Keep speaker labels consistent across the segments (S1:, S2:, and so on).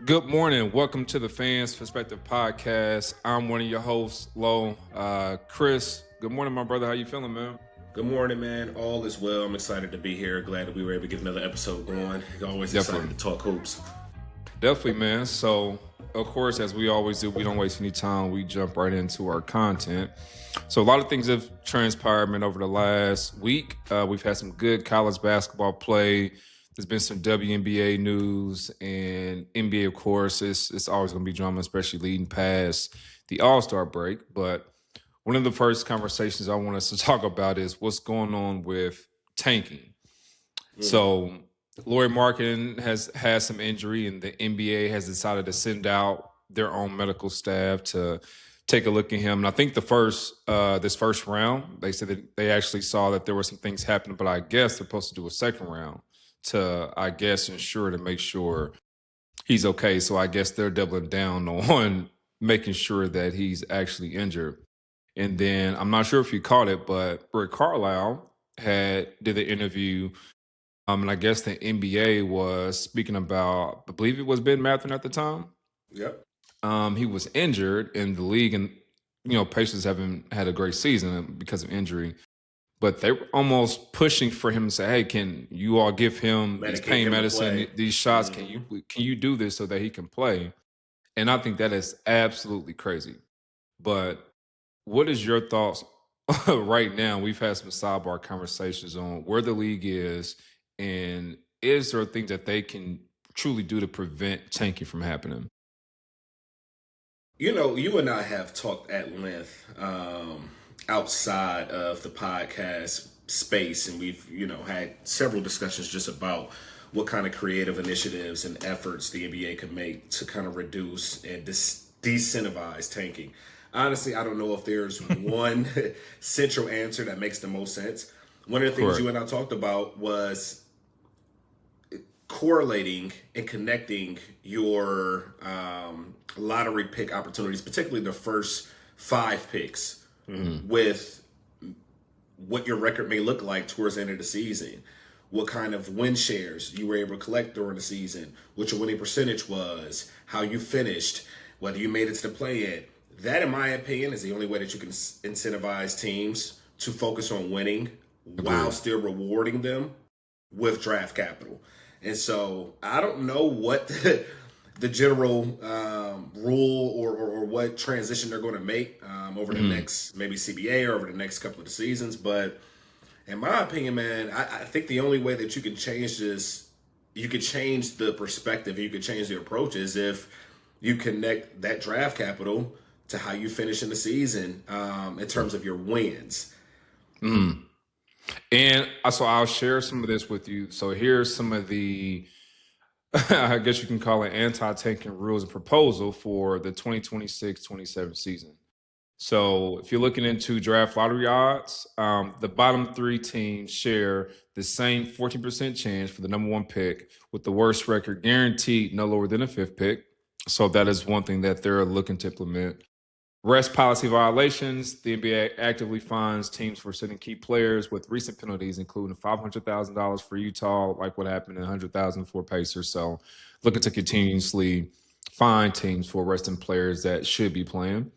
S1: Good morning. Welcome to the Fans Perspective Podcast. I'm one of your hosts, Lo. Chris, good morning, my brother. How you feeling, man?
S2: Good morning, man. All is well. I'm excited to be here. Glad that we were able to get another episode going. Always excited
S1: Definitely.
S2: to talk hoops.
S1: Definitely, man. So, of course, as we always do, we don't waste any time. We jump right into our content. So, a lot of things have transpired, man, over the last week. We've had some good college basketball play. There's been some WNBA news and NBA, of course. It's always going to be drama, especially leading past the All-Star break. But one of the first conversations I want us to talk about is what's going on with tanking. So Lauri Markkanen has had some injury, and the NBA has decided to send out their own medical staff to take a look at him. And I think this first round, they said that they actually saw that there were some things happening, but I guess they're supposed to do a second round to, I guess, ensure to make sure he's okay. So I guess they're doubling down on making sure that he's actually injured. And then I'm not sure if you caught it, but Rick Carlisle did the interview, and I guess the NBA was speaking about, I believe it was Ben Mathurin at the time.
S2: Yep.
S1: He was injured in the league, and Pacers haven't had a great season because of injury. But they were almost pushing for him to say, "Hey, can you all give him these
S2: Medicate
S1: pain
S2: him to
S1: medicine,
S2: play.
S1: these shots? Can you do this so that he can play?" And I think that is absolutely crazy. But what is your thoughts right now? We've had some sidebar conversations on where the league is, and is there things that they can truly do to prevent tanking from happening?
S2: You know, you and I have talked at length outside of the podcast space, and we've, had several discussions just about what kind of creative initiatives and efforts the NBA could make to kind of reduce and disincentivize tanking. Honestly, I don't know if there's one central answer that makes the most sense. One of the things
S1: Correct.
S2: you and I talked about was correlating and connecting your lottery pick opportunities, particularly the first 5 picks, with what your record may look like towards the end of the season, what kind of win shares you were able to collect during the season, what your winning percentage was, how you finished, whether you made it to the play-in. That, in my opinion, is the only way that you can incentivize teams to focus on winning while still rewarding them with draft capital. And so I don't know what the general rule or what transition they're going to make over the next, maybe CBA or over the next couple of the seasons. But in my opinion, man, I think the only way that you can change this, you could change the perspective, you could change the approach is if you connect that draft capital to how you finish in the season in terms of your wins.
S1: And so I'll share some of this with you. So here's some of the, I guess you can call it anti-tanking rules and proposal for the 2026-27 season. So if you're looking into draft lottery odds, the bottom 3 teams share the same 14% chance for the number 1 pick, with the worst record guaranteed no lower than a 5th pick. So that is one thing that they're looking to implement. Rest policy violations. The NBA actively fines teams for sitting key players, with recent penalties including $500,000 for Utah, like what happened, and $100,000 for Pacers. So looking to continuously fine teams for arresting players that should be playing.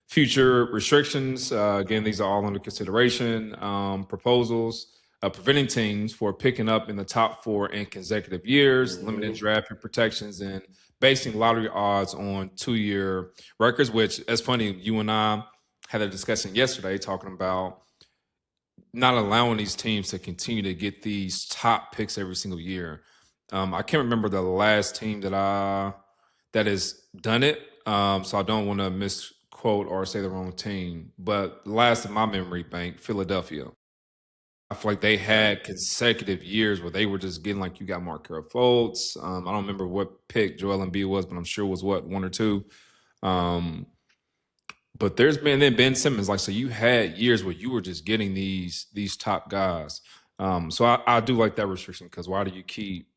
S1: Future restrictions. Again, these are all under consideration. Proposals preventing teams for picking up in the top 4 in consecutive years, limited draft pick protections, and basing lottery odds on 2-year records, which, it's funny, you and I had a discussion yesterday talking about not allowing these teams to continue to get these top picks every single year. I can't remember the last team that has done it, so I don't want to misquote or say the wrong team. But last in my memory bank, Philadelphia. I feel like they had consecutive years where they were just getting, like, you got Markelle Fultz. I don't remember what pick Joel Embiid was, but I'm sure it was 1 or 2. But there's been then Ben Simmons, like, so you had years where you were just getting these top guys. So I do like that restriction, because why do you keep,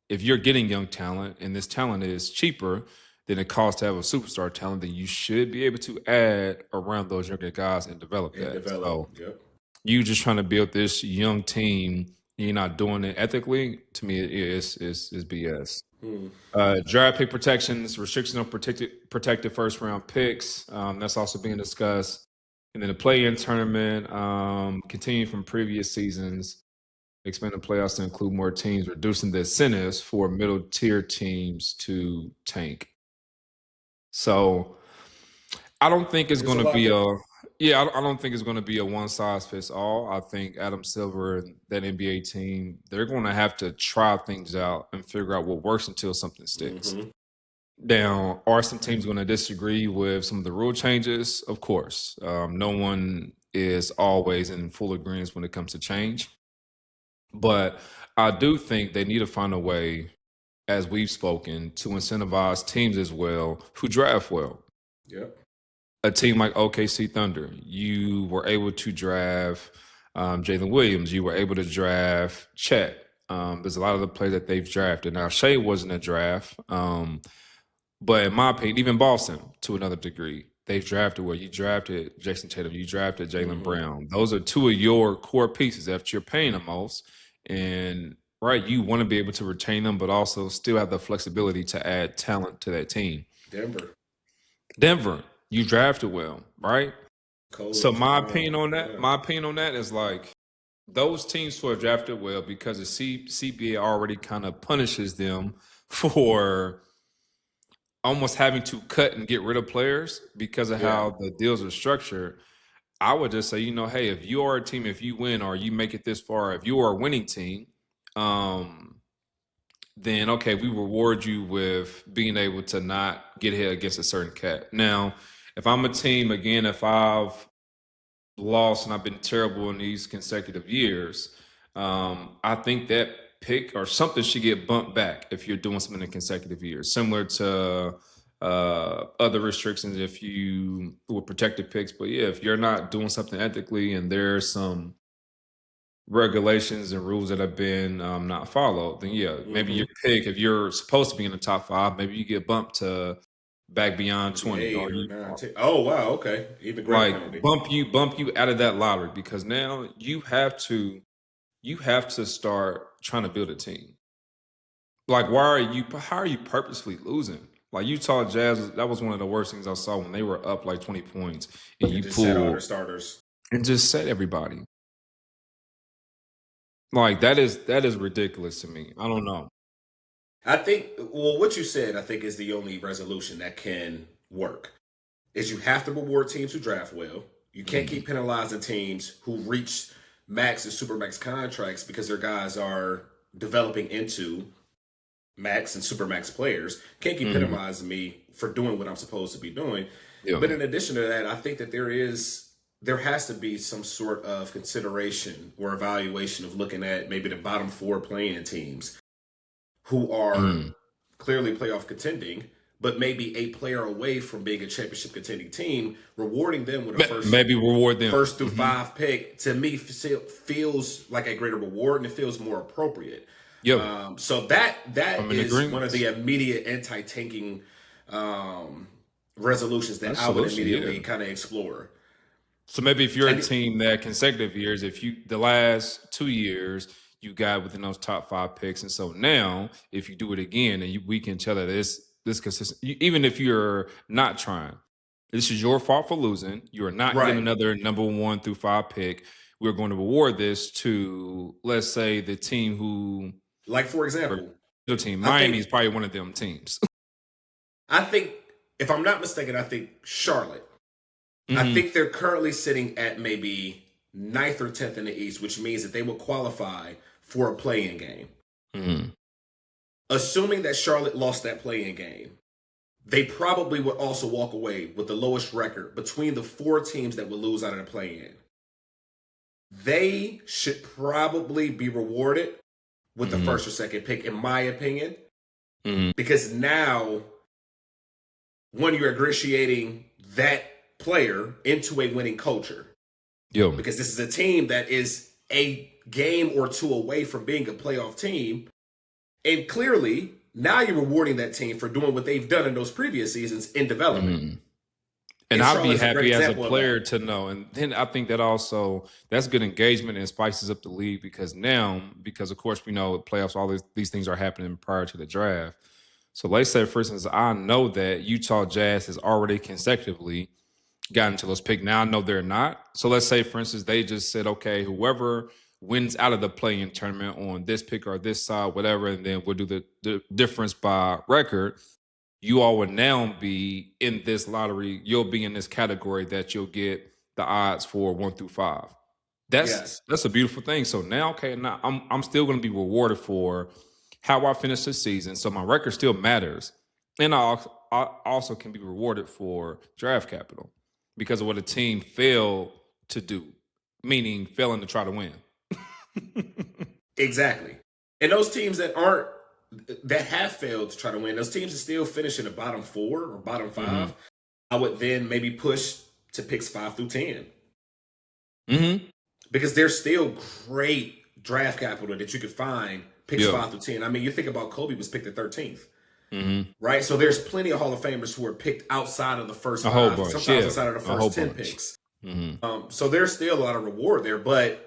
S1: if you're getting young talent and this talent is cheaper than it costs to have a superstar talent, then you should be able to add around those younger guys and develop that. So
S2: Yep.
S1: you just trying to build this young team you're not doing it ethically, to me, is BS.
S2: Hmm.
S1: Draft pick protections, restrictions on protected first round picks. That's also being discussed. And then the play-in tournament, continuing from previous seasons, expanding playoffs to include more teams, reducing the incentives for middle tier teams to tank. So I don't think it's
S2: There's a
S1: going to
S2: lot
S1: be
S2: there.
S1: I don't think it's going to be a one size fits all. I think Adam Silver and that NBA team, they're going to have to try things out and figure out what works until something sticks.
S2: Mm-hmm.
S1: Now, are some teams going to disagree with some of the rule changes? Of course. No one is always in full agreement when it comes to change. But I do think they need to find a way, as we've spoken, to incentivize teams as well who draft well.
S2: Yep.
S1: A team like OKC Thunder, you were able to draft Jalen Williams. You were able to draft Chet. There's a lot of the players that they've drafted. Now, Shea wasn't a draft. But in my opinion, even Boston, to another degree, they've drafted where you drafted Jason Tatum, you drafted Jalen Brown. Those are two of your core pieces that you're paying the most. And right, you want to be able to retain them, but also still have the flexibility to add talent to that team. Denver, you drafted well, right? So my opinion on that is like those teams who have drafted well, because the CBA already kind of punishes them for almost having to cut and get rid of players because of how the deals are structured. I would just say, hey, if you are a team, if you win or you make it this far, if you are a winning team, then okay, we reward you with being able to not get hit against a certain cap. Now, if I'm a team, again, if I've lost and I've been terrible in these consecutive years, I think that pick or something should get bumped back if you're doing something in consecutive years, similar to other restrictions if you with protected picks. But yeah, if you're not doing something ethically and there's some regulations and rules that have been not followed, then maybe your pick, if you're supposed to be in the top 5, maybe you get bumped to back beyond 20 or you,
S2: oh wow, okay, even greater penalty.
S1: bump you out of that lottery, because now you have to start trying to build a team. Like, how are you purposefully losing? Like Utah Jazz, that was one of the worst things I saw when they were up like 20 points and you
S2: just
S1: pulled
S2: set all their starters
S1: and just set everybody. Like that is ridiculous to me. I don't know.
S2: I think, well, what you said, I think, is the only resolution that can work. Is you have to reward teams who draft well. You can't keep penalizing teams who reach max and supermax contracts because their guys are developing into max and supermax players. Can't keep penalizing me for doing what I'm supposed to be doing. Yeah. But in addition to that, I think that there has to be some sort of consideration or evaluation of looking at maybe the bottom 4 playing teams who are clearly playoff contending, but maybe a player away from being a championship contending team, rewarding them with a first through 5 pick, to me feels like a greater reward, and it feels more appropriate.
S1: Yep.
S2: So that is one of the immediate anti-tanking resolutions that I would immediately kind of explore.
S1: So maybe if you're a team that consecutive years, the last 2 years you got within those top 5 picks, and so now if you do it again, and we can tell that this consistent, even if you're not trying, this is your fault for losing. You are not getting another number 1 through 5 pick. We're going to reward this to, let's say, the team who,
S2: like, for example,
S1: the team Miami is probably one of them teams.
S2: I think, if I'm not mistaken, I think Charlotte. I think they're currently sitting at maybe 9th or 10th in the East, which means that they will qualify for a play-in game. Assuming that Charlotte lost that play-in game, they probably would also walk away with the lowest record between the 4 teams that would lose out of the play-in. They should probably be rewarded with the first or second pick, in my opinion, because now, when you're ingratiating that player into a winning culture, because this is a team that is a game or 2 away from being a playoff team, and clearly now you're rewarding that team for doing what they've done in those previous seasons in development.
S1: And I'd be
S2: Charlotte's a great
S1: happy as a
S2: example of
S1: player
S2: that.
S1: to know. And then I think that's good engagement and spices up the league because of course, we know playoffs, all these things are happening prior to the draft. So let's say, for instance, I know that Utah Jazz has already consecutively gotten to those picks. Now I know they're not. So let's say, for instance, they just said, okay, whoever wins out of the play-in tournament on this pick or this side, whatever, and then we'll do the difference by record. You all would now be in this lottery. You'll be in this category that you'll get the odds for 1 through 5.
S2: Yes.
S1: That's a beautiful thing. So now, okay, now I'm still going to be rewarded for how I finish the season. So my record still matters, and I also can be rewarded for draft capital because of what a team failed to do, meaning failing to try to win.
S2: Exactly. And those teams that have failed to try to win, those teams that still finish in the bottom 4 or bottom 5,
S1: Mhm.
S2: I would then maybe push to picks 5 through 10.
S1: Mm-hmm.
S2: Because there's still great draft capital that you could find picks
S1: Yeah.
S2: 5 through 10. I mean, you think about Kobe was picked at 13th.
S1: Mm-hmm.
S2: Right? So there's plenty of Hall of Famers who are picked outside of the first
S1: A whole
S2: 5,
S1: bunch,
S2: sometimes
S1: yeah.
S2: outside of the
S1: A whole
S2: first 10
S1: bunch.
S2: picks.
S1: Mm-hmm.
S2: So there's still a lot of reward there. But,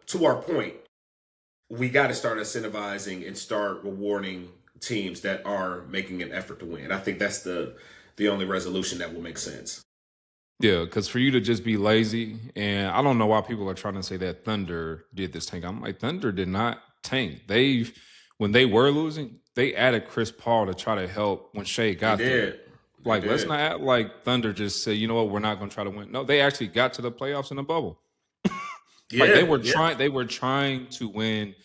S2: to our point, we got to start incentivizing and start rewarding teams that are making an effort to win. I think that's the only resolution that will make sense.
S1: Yeah, because for you to just be lazy, and I don't know why people are trying to say that Thunder did this tank. I'm like, Thunder did not tank. When they were losing, they added Chris Paul to try to help when Shea got there. Like, let's not act like Thunder just said, you know what, we're not going to try to win. No, they actually got to the playoffs in the bubble. They were trying to win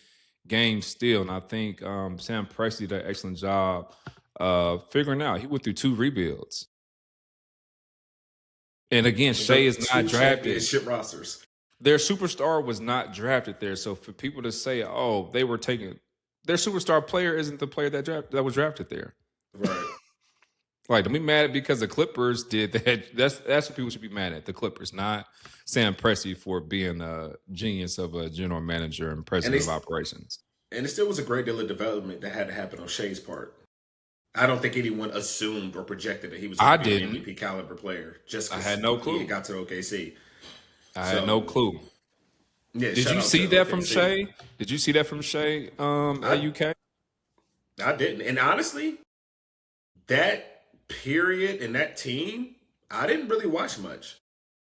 S1: games still, and I think Sam Presti did an excellent job figuring out. He went through 2 rebuilds. And again, Shea is not drafted.
S2: Rosters.
S1: Their superstar was not drafted there. So for people to say, "Oh, they were taking their superstar player," isn't the player that was drafted there.
S2: Right.
S1: Like, don't be mad because the Clippers did that. That's what people should be mad at. The Clippers, not Sam Presti for being a genius of a general manager and president of operations.
S2: And it still was a great deal of development that had to happen on Shea's part. I don't think anyone assumed or projected that he was going to be an MVP caliber player. Just
S1: I had no clue.
S2: He got to OKC.
S1: I had no clue.
S2: Yeah,
S1: Did you see that from Shea? Did you see that from Shea at UK?
S2: I didn't. And honestly, that period and that team, I didn't really watch much.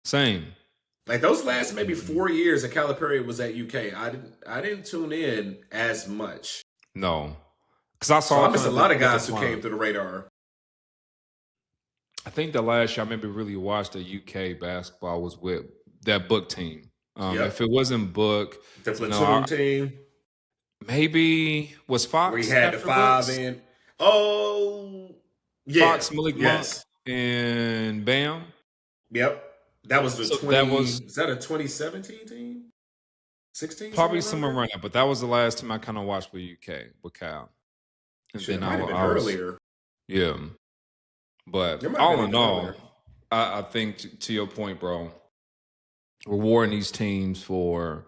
S1: Same.
S2: Like those last maybe 4 years that Calipari was at UK, I didn't tune in as much.
S1: No. Because I
S2: missed a lot of guys who came through the radar.
S1: I think the last year I maybe really watched the UK basketball was with that Book team. If it wasn't Book,
S2: the Platoon team,
S1: maybe was Fox.
S2: Where he had the 5 in. Oh, yeah.
S1: Fox, Malik Monk, and Bam.
S2: Yep, that was the
S1: so
S2: 20. Is that a 2017 team? 16?
S1: Probably somewhere around that. But that was the last time I kind of watched with UK with Cal. And then
S2: I was earlier.
S1: Yeah. But all in all, I think to your point, bro, rewarding these teams for,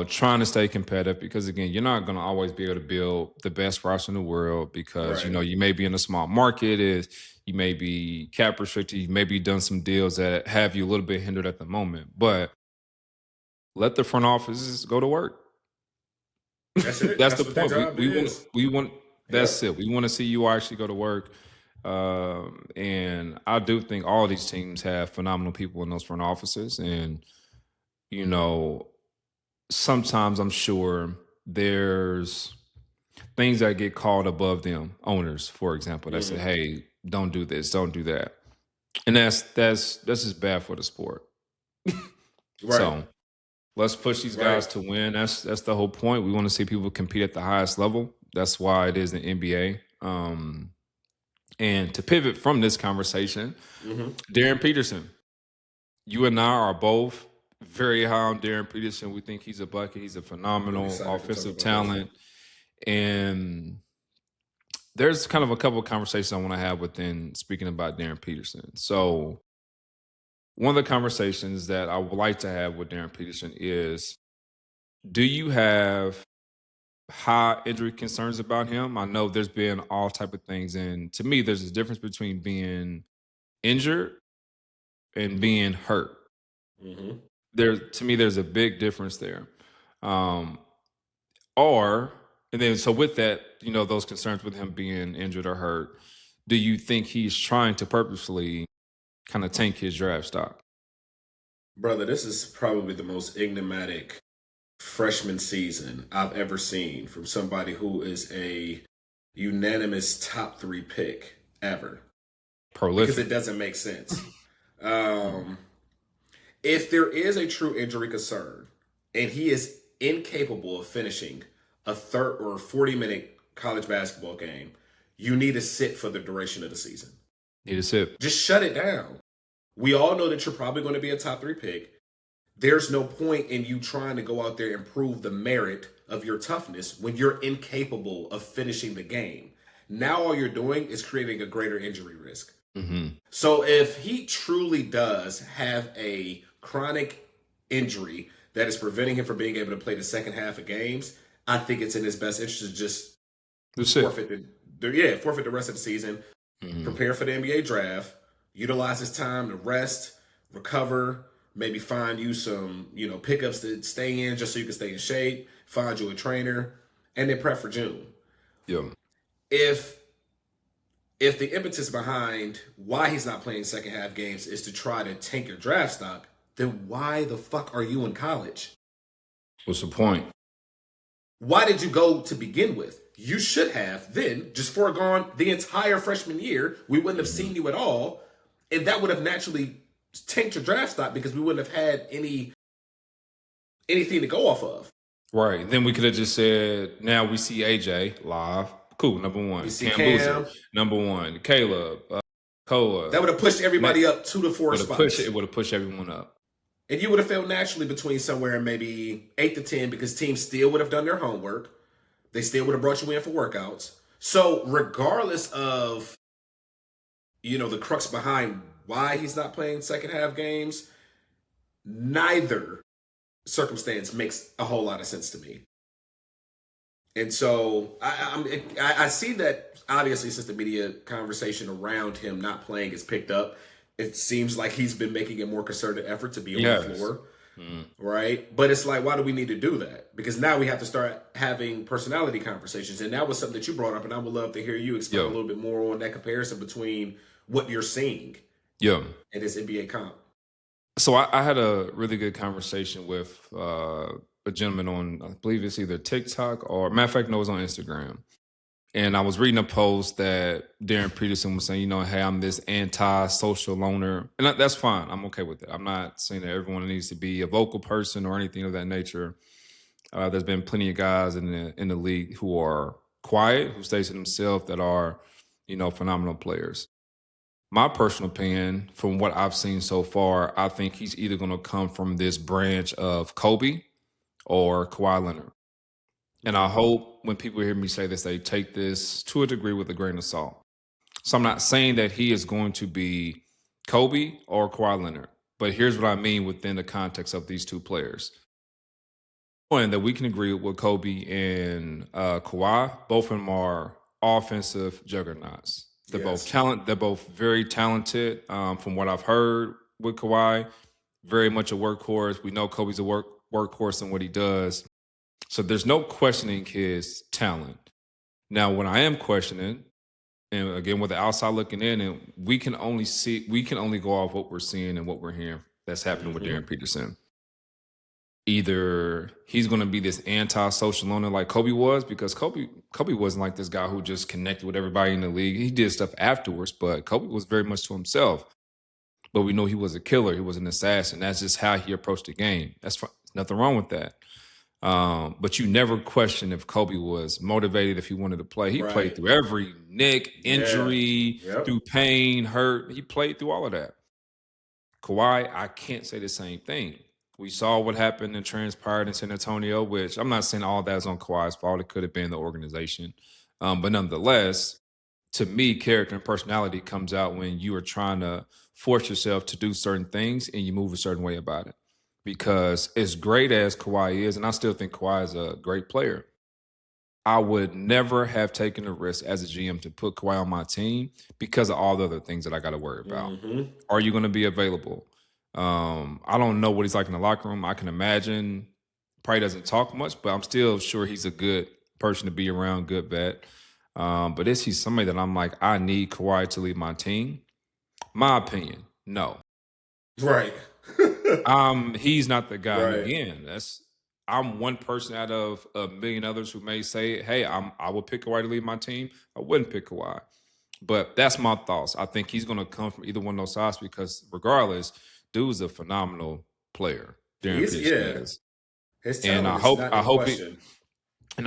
S1: trying to stay competitive because, again, you're not going to always be able to build the best roster in the world because, you may be in a small market, you may be cap restricted, you may be done some deals that have you a little bit hindered at the moment. But let the front offices go to work.
S2: That's it.
S1: That's the point. We want That's it. We want to see you actually go to work. And I do think all these teams have phenomenal people in those front offices. And, sometimes I'm sure there's things that get called above them, owners, for example, that say, hey, don't do this, don't do that. And that's just bad for the sport. So let's push these guys to win. That's the whole point. We want to see people compete at the highest level. That's why it is the NBA. And to pivot from this conversation, Darryn Peterson, you and I are both very high on Darryn Peterson. We think he's a bucket. He's a phenomenal offensive talent. And there's kind of a couple of conversations I want to have within speaking about Darryn Peterson. So one of the conversations that I would like to have with Darryn Peterson is, do you have high injury concerns about him. I know there's been all type of things, and to me, there's a difference between being injured and being hurt.
S2: Mm-hmm.
S1: To me, there's a big difference there. Um, or and then so with that, those concerns with him being injured or hurt, do you think he's trying to purposefully kind of tank his draft stock?
S2: Brother, this is probably the most enigmatic freshman season I've ever seen from somebody who is a unanimous top 3 pick ever.
S1: Prolific.
S2: Because it doesn't make sense. If there is a true injury concern and he is incapable of finishing a 30 or 40-minute college basketball game, you need to sit for the duration of the season.
S1: Need to sit.
S2: Just shut it down. We all know that you're probably going to be a top 3 pick. There's no point in you trying to go out there and prove the merit of your toughness when you're incapable of finishing the game. Now all you're doing is creating a greater injury risk.
S1: Mm-hmm.
S2: So if he truly does have a chronic injury that is preventing him from being able to play the second half of games, I think it's in his best interest to just forfeit the rest of the season, prepare for the NBA draft, utilize his time to rest, recover, maybe find you some, pickups to stay in just so you can stay in shape, find you a trainer, and then prep for June.
S1: Yeah.
S2: If the impetus behind why he's not playing second half games is to try to tank your draft stock, then why the fuck are you in college?
S1: What's the point?
S2: Why did you go to begin with? You should have then just foregone the entire freshman year. We wouldn't have seen you at all. And that would have naturally tanked your draft stock because we wouldn't have had anything to go off of.
S1: Right. Then we could have just said, now we see AJ live. Cool, number one.
S2: We see Cam.
S1: Number one. Caleb. Koa.
S2: That would have pushed everybody up 2 to 4 spots.
S1: It would have pushed everyone up.
S2: And you would have felt naturally between somewhere maybe 8 to 10 because teams still would have done their homework. They still would have brought you in for workouts. So regardless of, the crux behind why he's not playing second half games, neither circumstance makes a whole lot of sense to me. And so I see that obviously since the media conversation around him not playing is picked up, it seems like he's been making a more concerted effort to be on the floor. Right? But it's like, why do we need to do that? Because now we have to start having personality conversations. And that was something that you brought up, and I would love to hear you explain a little bit more on that comparison between what you're seeing in this NBA comp.
S1: So I had a really good conversation with a gentleman on, I believe it's either TikTok or, matter of fact, no, it was on Instagram. And I was reading a post that Darryn Peterson was saying, hey, I'm this anti-social loner. And that's fine. I'm okay with it. I'm not saying that everyone needs to be a vocal person or anything of that nature. There's been plenty of guys in the league who are quiet, who stay to themselves, that are, phenomenal players. My personal opinion, from what I've seen so far, I think he's either going to come from this branch of Kobe or Kawhi Leonard. And I hope when people hear me say this, they take this to a degree with a grain of salt. So I'm not saying that he is going to be Kobe or Kawhi Leonard, but here's what I mean within the context of these two players. One, that we can agree with Kobe and Kawhi, both of them are offensive juggernauts. They're both talent. They're both very talented. From what I've heard with Kawhi, very much a workhorse. We know Kobe's a workhorse in what he does. So there's no questioning his talent. Now, when I am questioning, and again, with the outside looking in, and we can only go off what we're seeing and what we're hearing that's happening with Darryn Peterson. Either he's going to be this anti-social loner like Kobe was, because Kobe wasn't like this guy who just connected with everybody in the league. He did stuff afterwards, but Kobe was very much to himself. But we know he was a killer. He was an assassin. That's just how he approached the game. That's nothing wrong with that. But you never question if Kobe was motivated, if he wanted to play. He played through every nick, injury, through pain, hurt. He played through all of that. Kawhi, I can't say the same thing. We saw what happened and transpired in San Antonio, which I'm not saying all that is on Kawhi's fault. It could have been the organization. But nonetheless, to me, character and personality comes out when you are trying to force yourself to do certain things and you move a certain way about it. Because as great as Kawhi is, and I still think Kawhi is a great player, I would never have taken the risk as a GM to put Kawhi on my team because of all the other things that I got to worry about.
S2: Mm-hmm.
S1: Are you going to be available? I don't know what he's like in the locker room. I can imagine probably doesn't talk much, but I'm still sure he's a good person to be around, good vet. But is he somebody that I'm like, I need Kawhi to lead my team? My opinion, no.
S2: Right.
S1: He's not the guy. And
S2: Right.
S1: again, I'm one person out of a million others who may say, hey, I would pick Kawhi to lead my team. I wouldn't pick Kawhi. But that's my thoughts. I think he's going to come from either one of those sides because regardless, dude's a phenomenal player. Darryn Peterson is.
S2: His
S1: And
S2: talent is not in question.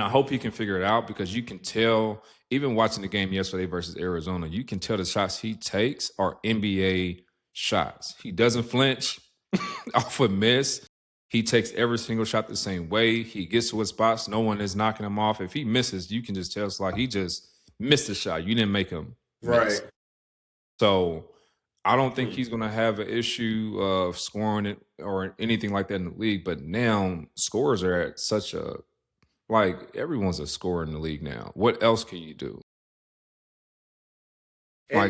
S1: I hope he can figure it out because you can tell, even watching the game yesterday versus Arizona, you can tell the shots he takes are NBA shots. He doesn't flinch off a miss. He takes every single shot the same way. He gets to his spots. No one is knocking him off. If he misses, you can just tell it's like he just missed the shot. You didn't make him miss.
S2: Right.
S1: So I don't think he's going to have an issue of scoring it or anything like that in the league. But now scorers are at such a, like, everyone's a scorer in the league now. What else can you do? I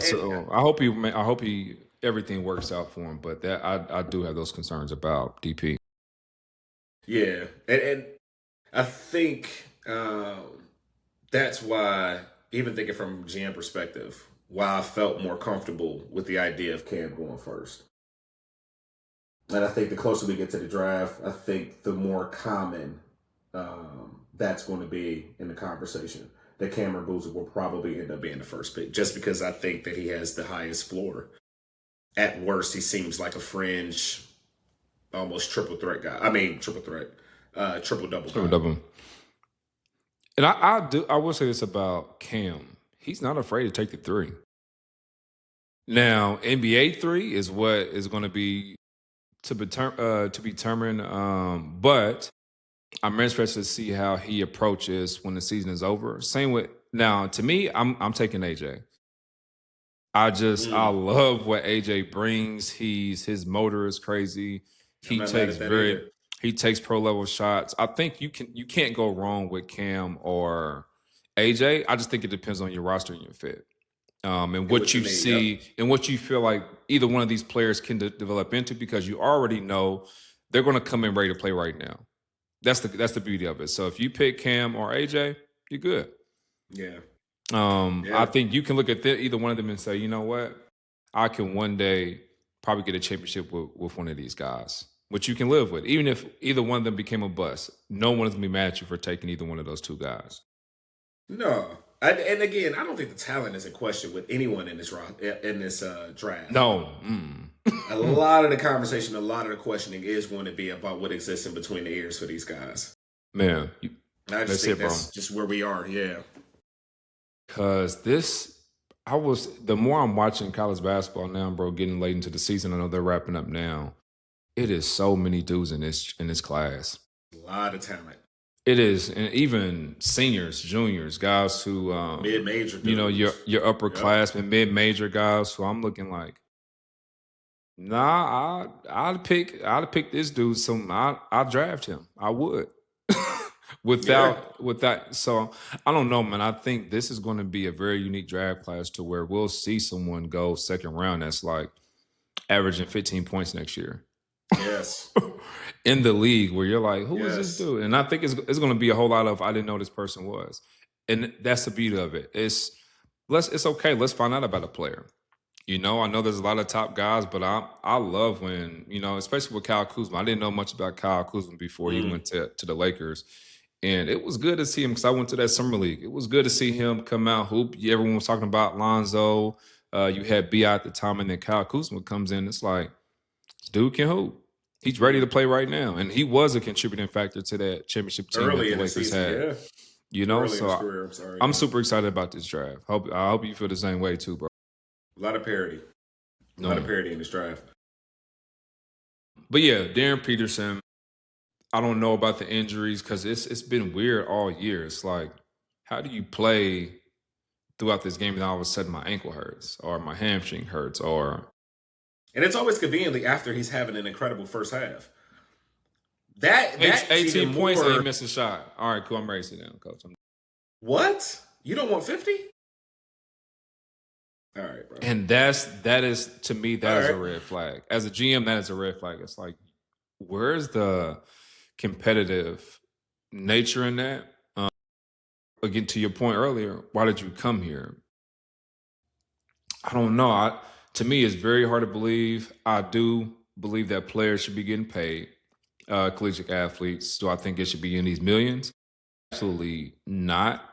S1: hope he everything works out for him. But that I do have those concerns about DP.
S2: Yeah, and I think that's why, even thinking from GM perspective, why I felt more comfortable with the idea of Cam going first. And I think the closer we get to the draft, I think the more common that's going to be in the conversation. That Cameron Boozer will probably end up being the first pick, just because I think that he has the highest floor. At worst, he seems like a fringe, almost triple threat guy. I mean, triple double.
S1: Triple double. And I will say this about Cam. He's not afraid to take the three. Now, NBA three is what is going to be to be determined. But I'm interested to see how he approaches when the season is over. Same with now. To me, I'm taking AJ. I love what AJ brings. His motor is crazy. He takes pro level shots. I think you can't go wrong with Cam or AJ. I just think it depends on your roster and your fit. And what you see and what you feel like either one of these players can develop into, because you already know they're going to come in ready to play right now. That's the beauty of it. So if you pick Cam or AJ, you're good.
S2: Yeah.
S1: I think you can look at either one of them and say, you know what, I can one day probably get a championship with one of these guys, which you can live with. Even if either one of them became a bust, no one is going to be mad at you for taking either one of those two guys.
S2: No. And again, I don't think the talent is in question with anyone in this draft.
S1: No.
S2: A lot of the conversation, a lot of the questioning is going to be about what exists in between the ears for these guys.
S1: Man.
S2: I just think that's just where we are, yeah.
S1: Because the more I'm watching college basketball now, bro, getting late into the season, I know they're wrapping up now. It is so many dudes in this class.
S2: A lot of talent.
S1: It is, and even seniors, juniors, guys who
S2: mid-major, dudes.
S1: You know, your upperclassmen, mid-major guys who I'm looking like, nah, I'd pick this dude. I'd draft him. I would. With that, so I don't know, man. I think this is going to be a very unique draft class to where we'll see someone go second round that's like averaging 15 points next year.
S2: Yes.
S1: In the league, where you're like, who is this dude? And I think it's going to be a whole lot of I didn't know this person was, and that's the beauty of it. It's okay. Let's find out about a player. You know, I know there's a lot of top guys, but I love when, you know, especially with Kyle Kuzma. I didn't know much about Kyle Kuzma before he went to the Lakers. And it was good to see him because I went to that summer league. It was good to see him come out, hoop. Everyone was talking about Lonzo. You had B.I. at the time, and then Kyle Kuzma comes in. It's like, this dude can hoop. He's ready to play right now. And he was a contributing factor to that championship team that the Lakers had. Yeah. You know, so I'm super excited about this draft. I hope you feel the same way too, bro.
S2: A lot of parity. A lot of parity in this draft.
S1: But yeah, Darryn Peterson, I don't know about the injuries because it's been weird all year. It's like, how do you play throughout this game and all of a sudden my ankle hurts or my hamstring hurts or...
S2: And it's always conveniently after he's having an incredible first half. That's
S1: 18 points, ain't missing a shot. All right, cool. I'm ready to sit down, coach.
S2: What? You don't want 50? All right, bro.
S1: And that is to me, that
S2: All
S1: is a
S2: right.
S1: red flag. As a GM, that is a red flag. It's like, where's the competitive nature in that? Again, to your point earlier, why did you come here? I don't know. To me, it's very hard to believe. I do believe that players should be getting paid. Collegiate athletes. Do I think it should be in these millions? Absolutely not.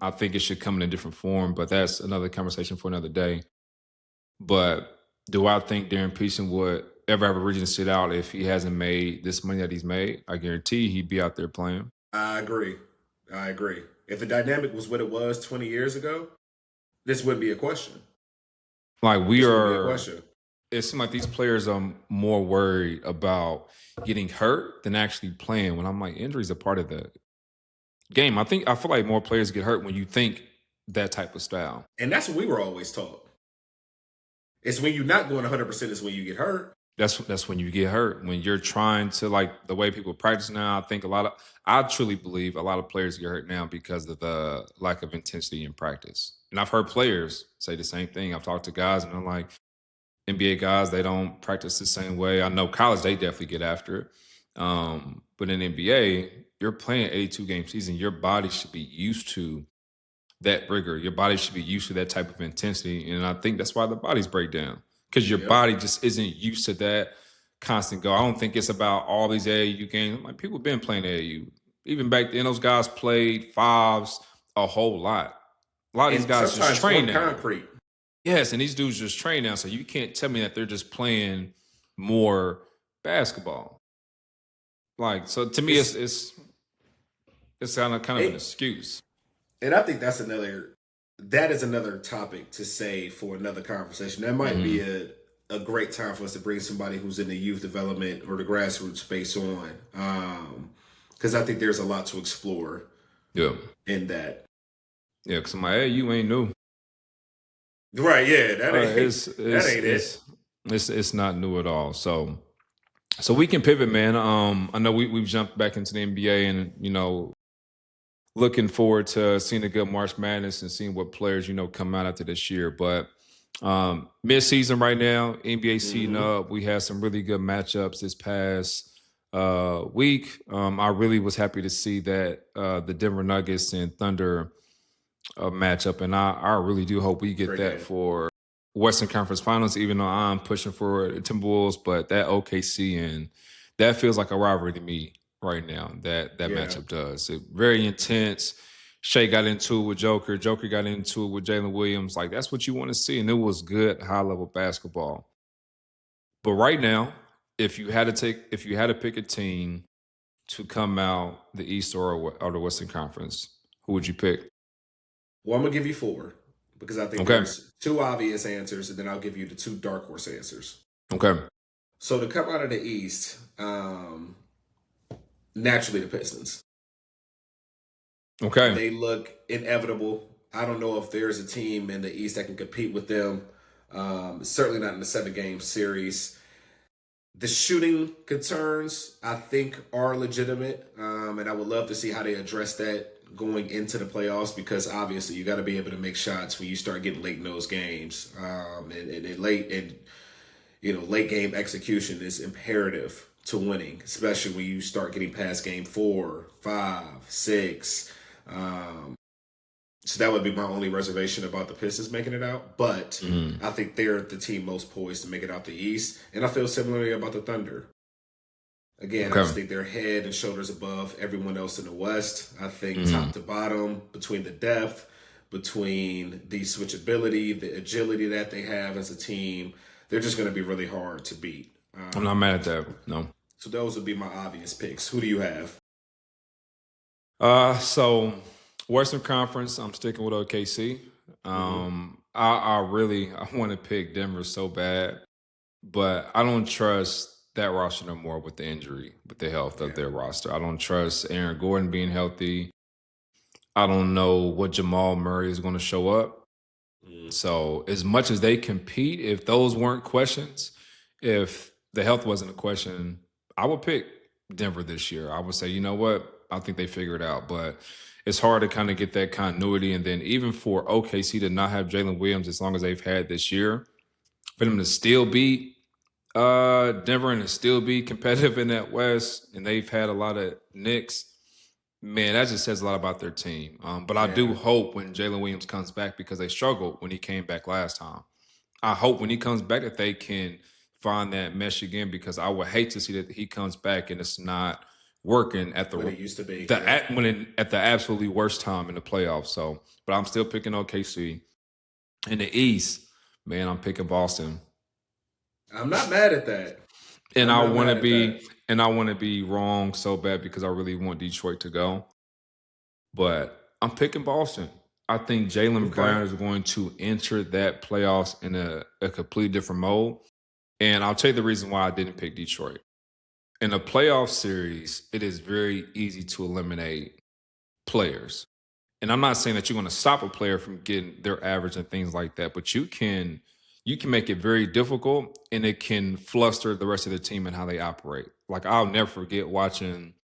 S1: I think it should come in a different form, but that's another conversation for another day. But do I think Darryn Peterson would ever have a reason to sit out if he hasn't made this money that he's made? I guarantee he'd be out there playing.
S2: I agree. If the dynamic was what it was 20 years ago, this wouldn't be a question.
S1: Like
S2: This wouldn't be a question.
S1: it seems like these players are more worried about getting hurt than actually playing. When I'm like, injuries are part of the game. I feel like more players get hurt when you think that type of style.
S2: And that's what we were always taught. It's when you're not going 100% is when you get hurt.
S1: That's when you get hurt. When you're trying to, like, the way people practice now, I truly believe a lot of players get hurt now because of the lack of intensity in practice. And I've heard players say the same thing. I've talked to guys and I'm like, NBA guys, they don't practice the same way. I know college, they definitely get after it. But in NBA, you're playing 82 game season. Your body should be used to that rigor. Your body should be used to that type of intensity. And I think that's why the bodies break down, because your body just isn't used to that constant go. I don't think it's about all these AAU games. Like, people have been playing AAU. Even back then, those guys played fives a whole lot. A lot of these guys just train now.
S2: Concrete.
S1: Yes, and these dudes just train now. So you can't tell me that they're just playing more basketball. Like, so to me, it's kind of an excuse.
S2: And I think that is another topic to say for another conversation. That might be a great time for us to bring somebody who's in the youth development or the grassroots space on. Because I think there's a lot to explore in that.
S1: Yeah, because my AAU ain't new.
S2: Right, yeah. That ain't it.
S1: It's not new at all. So we can pivot, man. I know we've jumped back into the NBA and, looking forward to seeing a good March Madness and seeing what players, come out after this year. But mid-season right now, NBA season up. We had some really good matchups this past week. I really was happy to see that the Denver Nuggets and Thunder matchup, and I really do hope we get that for Western Conference Finals, even though I'm pushing for the Timberwolves. But that OKC, and that feels like a rivalry to me right now. That matchup does. Very intense. Shea got into it with Joker. Joker got into it with Jalen Williams. Like, that's what you want to see, and it was good high-level basketball. But right now, if you had to pick a team to come out the East or the Western Conference, who would you pick?
S2: Well, I'm going to give you 4 because I think there's 2 obvious answers, and then I'll give you the 2 dark horse answers.
S1: Okay.
S2: So to come out of the East, naturally the Pistons.
S1: Okay.
S2: They look inevitable. I don't know if there's a team in the East that can compete with them. Certainly not in the 7-game series. The shooting concerns, I think, are legitimate, and I would love to see how they address that going into the playoffs, because obviously you got to be able to make shots when you start getting late in those games, and late game execution is imperative to winning, especially when you start getting past game 4, 5, 6. So that would be my only reservation about the Pistons making it out. But I think they're the team most poised to make it out the East. And I feel similarly about the Thunder. Again, I just think they're head and shoulders above everyone else in the West. I think top to bottom, between the depth, between the switchability, the agility that they have as a team, they're just going to be really hard to beat.
S1: I'm not mad at that. No.
S2: So those would be my obvious picks. Who do you have?
S1: So Western Conference, I'm sticking with OKC. I want to pick Denver so bad, but I don't trust that roster no more with the injury, with the health of their roster. I don't trust Aaron Gordon being healthy. I don't know what Jamal Murray is going to show up. So as much as they compete, if those weren't questions, if the health wasn't a question, I would pick Denver this year. I would say, you know what? I think they figure it out. But it's hard to kind of get that continuity. And then even for OKC to not have Jalen Williams as long as they've had this year, for them to still beat Denver and to still be competitive in that West, and they've had a lot of Knicks. Man, that just says a lot about their team. But I do hope when Jalen Williams comes back, because they struggled when he came back last time. I hope when he comes back that they can find that mesh again, because I would hate to see that he comes back and it's not working at the
S2: What it used to be.
S1: at the absolutely worst time in the playoffs. So, but I'm still picking OKC. In the East, man, I'm picking Boston.
S2: I'm not mad at that.
S1: And I want to be wrong so bad because I really want Detroit to go. But I'm picking Boston. I think Jaylen Brown is going to enter that playoffs in a completely different mode. And I'll tell you the reason why I didn't pick Detroit. In a playoff series, it is very easy to eliminate players. And I'm not saying that you're going to stop a player from getting their average and things like that, but you can make it very difficult, and it can fluster the rest of the team and how they operate. Like, I'll never forget watching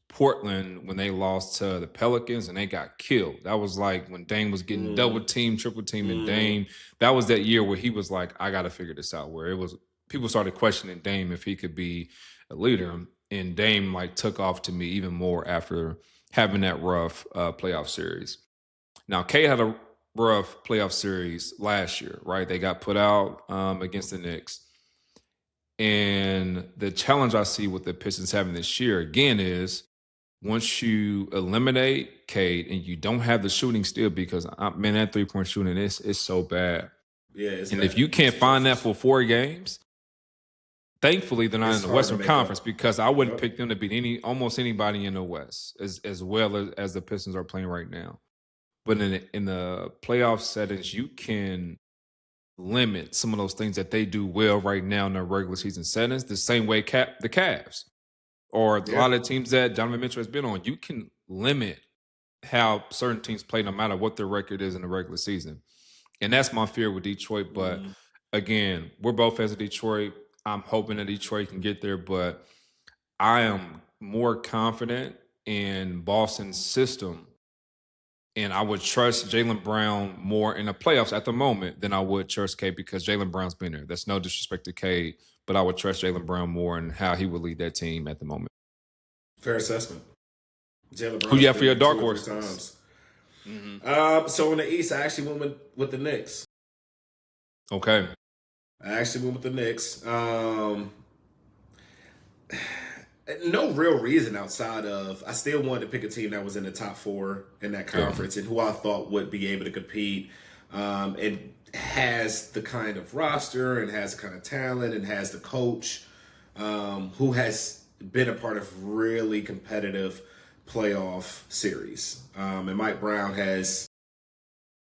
S1: Portland when they lost to the Pelicans and they got killed. That was like when Dame was getting double team, triple team, and Dame. That was that year where he was like, I got to figure this out. Where it was, people started questioning Dame if he could be a leader, and Dame like took off to me even more after having that rough playoff series. Now, K had a rough playoff series last year, right? They got put out against the Knicks. And the challenge I see with the Pistons having this year, again, is once you eliminate Cade and you don't have the shooting still, because, man, that three-point shooting is so bad.
S2: Yeah, it's
S1: and
S2: bad.
S1: If you can't find that for 4 games, thankfully they're not in the Western Conference, because I wouldn't pick them to beat almost anybody in the West as well as the Pistons are playing right now. But in the playoff settings, you can limit some of those things that they do well right now in their regular season settings, the same way the Cavs or a lot of teams that Donovan Mitchell has been on. You can limit how certain teams play no matter what their record is in the regular season. And that's my fear with Detroit. But again, we're both fans of Detroit. I'm hoping that Detroit can get there, but I am more confident in Boston's system, and I would trust Jaylen Brown more in the playoffs at the moment than I would trust Cade, because Jaylen Brown's been there. That's no disrespect to Cade, but I would trust Jaylen Brown more in how he would lead that team at the moment.
S2: Fair assessment. Jaylen Brown.
S1: Who you have for your dark horses?
S2: So in the East, I actually went with the Knicks.
S1: Okay.
S2: I actually went with the Knicks. No real reason outside of I still wanted to pick a team that was in the top 4 in that conference and who I thought would be able to compete and has the kind of roster and has the kind of talent and has the coach who has been a part of really competitive playoff series. And Mike Brown has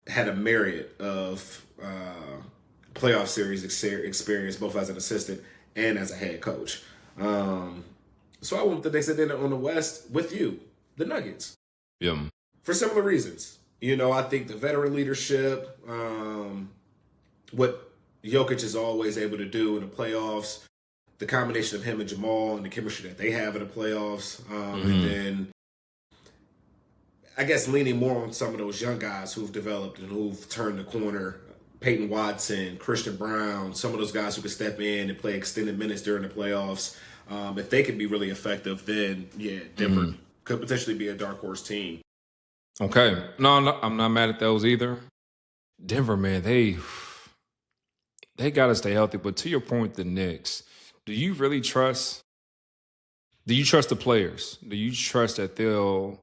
S2: had a myriad of playoff series experience, both as an assistant and as a head coach. So I went with the Knicks, and then on the West with you, the Nuggets.
S1: Yeah.
S2: For similar reasons. You know, I think the veteran leadership, what Jokic is always able to do in the playoffs, the combination of him and Jamal and the chemistry that they have in the playoffs, and then I guess leaning more on some of those young guys who've developed and who've turned the corner. Peyton Watson, Christian Brown, some of those guys who could step in and play extended minutes during the playoffs. If they could be really effective, then, Denver could potentially be a dark horse team.
S1: Okay. No, I'm not mad at those either. Denver, man, they got to stay healthy. But to your point, the Knicks, do you trust the players? Do you trust that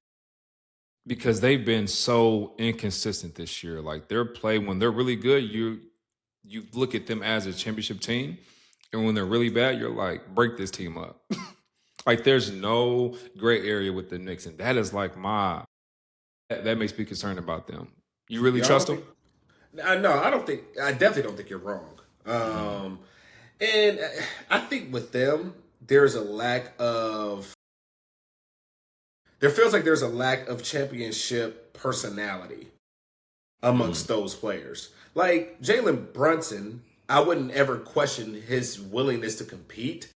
S1: because they've been so inconsistent this year. Like, their play, when they're really good, you look at them as a championship team. And when they're really bad, you're like, break this team up. Like, there's no gray area with the Knicks. And that is like that makes me concerned about them. You really trust them?
S2: No, I definitely don't think you're wrong. And I think with them, there feels like there's a lack of championship personality amongst those players. Like Jalen Brunson, I wouldn't ever question his willingness to compete.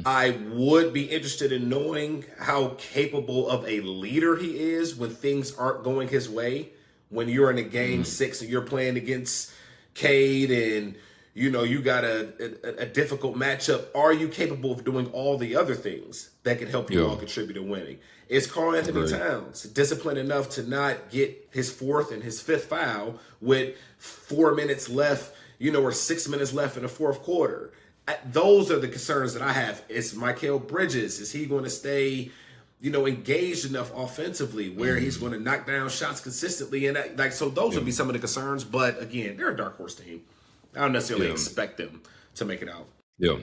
S2: I would be interested in knowing how capable of a leader he is when things aren't going his way. When you're in a game 6 and you're playing against Cade and you got a difficult matchup, are you capable of doing all the other things that can help you all contribute to winning? Is Karl Anthony Towns disciplined enough to not get his 4th and his 5th foul with 4 minutes left, or 6 minutes left in the fourth quarter? Those are the concerns that I have. Is Mikal Bridges, is he going to stay, engaged enough offensively where he's going to knock down shots consistently? And so those would be some of the concerns. But again, they're a dark horse team. I don't necessarily expect them to make it out.
S1: Yeah.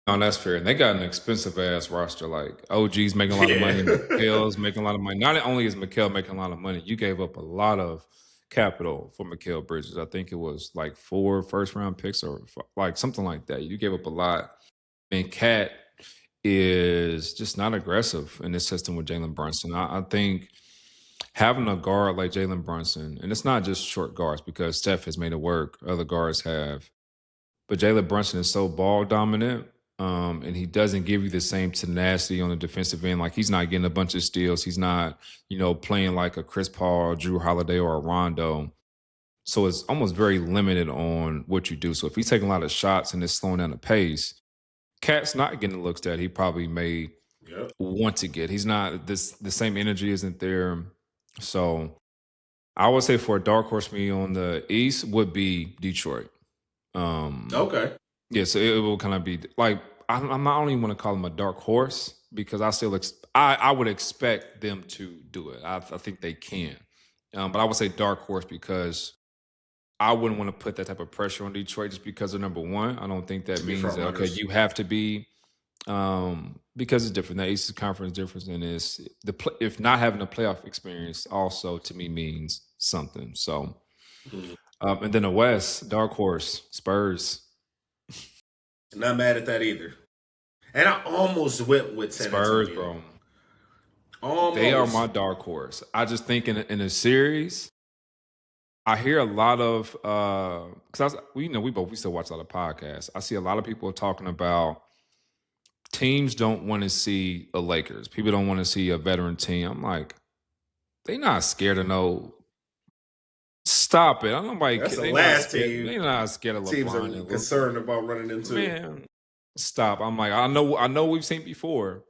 S1: No, that's fair. And they got an expensive ass roster. Like OG's making a lot of money, Mikal's making a lot of money. Not only is Mikal making a lot of money, you gave up a lot of capital for Mikal Bridges. I think it was like 4 first-round picks or like something like that. You gave up a lot. And Cat is just not aggressive in this system with Jalen Brunson. I think having a guard like Jalen Brunson, and it's not just short guards because Steph has made it work, other guards have, but Jalen Brunson is so ball dominant, and he doesn't give you the same tenacity on the defensive end. Like he's not getting a bunch of steals. He's not, playing like a Chris Paul, Drew Holiday, or a Rondo. So it's almost very limited on what you do. So if he's taking a lot of shots and it's slowing down the pace, Cat's not getting the looks that he probably may want to get. He's not the same energy isn't there. So I would say for a dark horse me on the East would be Detroit.
S2: Okay.
S1: Yeah, so it will kind of be like I don't even want to call them a dark horse because I would expect them to do it. I think they can, but I would say dark horse because I wouldn't want to put that type of pressure on Detroit just because they're number one. I don't think that means that, okay, you have to be because it's different. The Eastern Conference difference and is if not having a playoff experience also to me means something. So, and then the West, dark horse, Spurs.
S2: Not mad at that either. And I almost went with San
S1: Spurs,
S2: Antonio.
S1: bro.
S2: Almost.
S1: They are my dark horse. I just think in a series, I hear a lot of because we still watch a lot of podcasts. I see a lot of people talking about teams don't want to see a Lakers. People don't want to see a veteran team. I'm like, they not scared of no. Stop it! I don't know.
S2: That's the last team.
S1: They're not scared of LeBron.
S2: Teams are concerned about running into.
S1: Man, stop! I'm like, I know. We've seen before.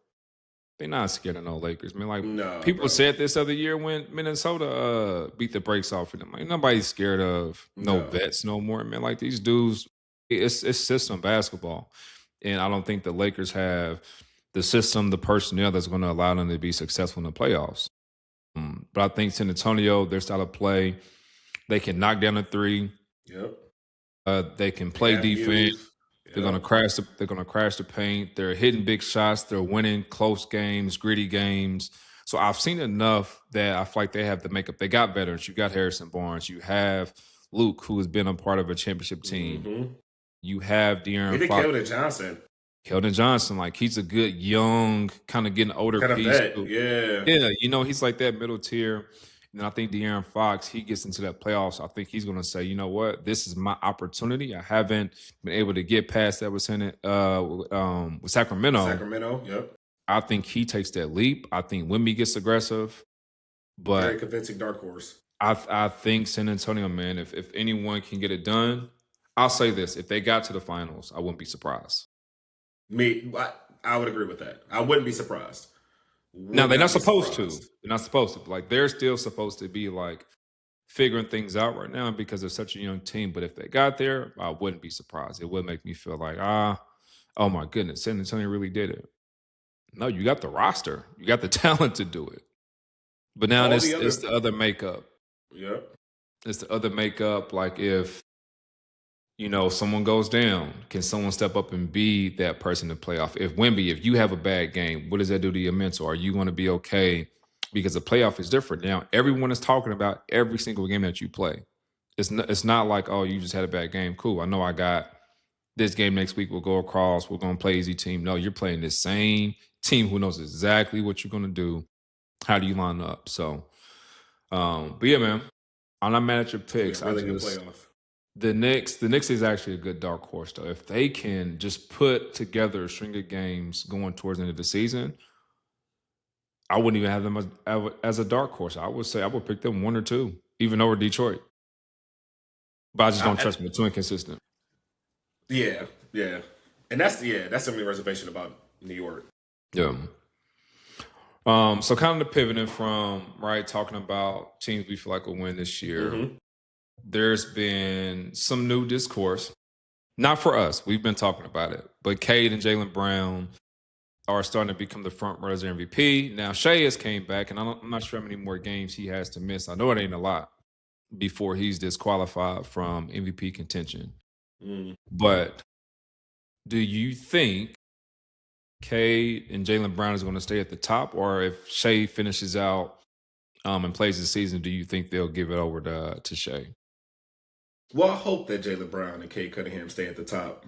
S1: They're not scared of no Lakers, man. Like people said this other year when Minnesota beat the brakes off of them. Like nobody's scared of no vets no more, man. Like these dudes, it's system basketball, and I don't think the Lakers have the system, the personnel that's going to allow them to be successful in the playoffs. But I think San Antonio, their style of play, they can knock down a three.
S2: Yep.
S1: They can play defense. They're gonna crash. They're gonna crash the paint. They're hitting big shots. They're winning close games, gritty games. So I've seen enough that I feel like they have the makeup. They got veterans. You got Harrison Barnes. You have Luke, who has been a part of a championship team. You have De'Aaron Fox. Keldon Johnson, like he's a good young, kind of getting older
S2: kind
S1: piece.
S2: Vet. Yeah,
S1: he's like that middle tier. And I think De'Aaron Fox, he gets into that playoffs. I think he's going to say, you know what, this is my opportunity. I haven't been able to get past that with Sacramento.
S2: Sacramento, yep.
S1: I think he takes that leap. I think Wemby gets aggressive. But
S2: very convincing dark horse.
S1: I think San Antonio, man, if anyone can get it done, I'll say this. If they got to the finals, I wouldn't be surprised.
S2: I would agree with that. I wouldn't be surprised.
S1: Now they're not supposed to. They're not supposed to. Like they're still supposed to be like figuring things out right now because they're such a young team. But if they got there, I wouldn't be surprised. It would make me feel like, oh my goodness, San Antonio really did it. No, you got the roster. You got the talent to do it. But now it's the other makeup.
S2: Yep.
S1: It's the other makeup. Like if someone goes down, can someone step up and be that person to play off? If you have a bad game, what does that do to your mental? Are you going to be okay? Because the playoff is different. Now, everyone is talking about every single game that you play. It's not like, oh, you just had a bad game. Cool. I know I got this game next week. We'll go across. We're going to play easy team. No, you're playing this same team who knows exactly what you're going to do. How do you line up? So, but yeah, man, I'm not mad at your picks.
S2: Really good playoff.
S1: The Knicks is actually a good dark horse, though. If they can just put together a string of games going towards the end of the season, I wouldn't even have them as a dark horse. I would say I would pick them 1 or 2, even over Detroit. But I just don't trust them. They're too inconsistent.
S2: Yeah, yeah. And that's the only reservation about New York.
S1: Yeah. So kind of pivoting from talking about teams we feel like will win this year.
S2: Mm-hmm.
S1: There's been some new discourse, not for us. We've been talking about it, but Cade and Jaylen Brown are starting to become the front runners of MVP. Now Shea has came back, and I'm not sure how many more games he has to miss. I know it ain't a lot before he's disqualified from MVP contention. But do you think Cade and Jaylen Brown is going to stay at the top, or if Shea finishes out and plays the season, do you think they'll give it over to Shea?
S2: Well, I hope that Jaylen Brown and Cade Cunningham stay at the top,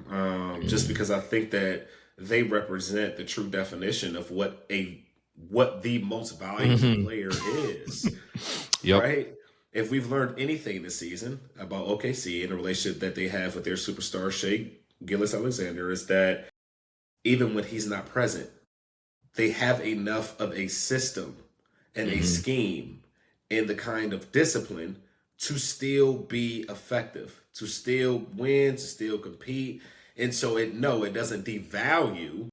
S2: just because I think that they represent the true definition of what the most valuable player is.
S1: Yep.
S2: Right? If we've learned anything this season about OKC and the relationship that they have with their superstar Shea Gilgeous-Alexander, is that even when he's not present, they have enough of a system and a scheme and the kind of discipline to still be effective, to still win, to still compete. And so it doesn't devalue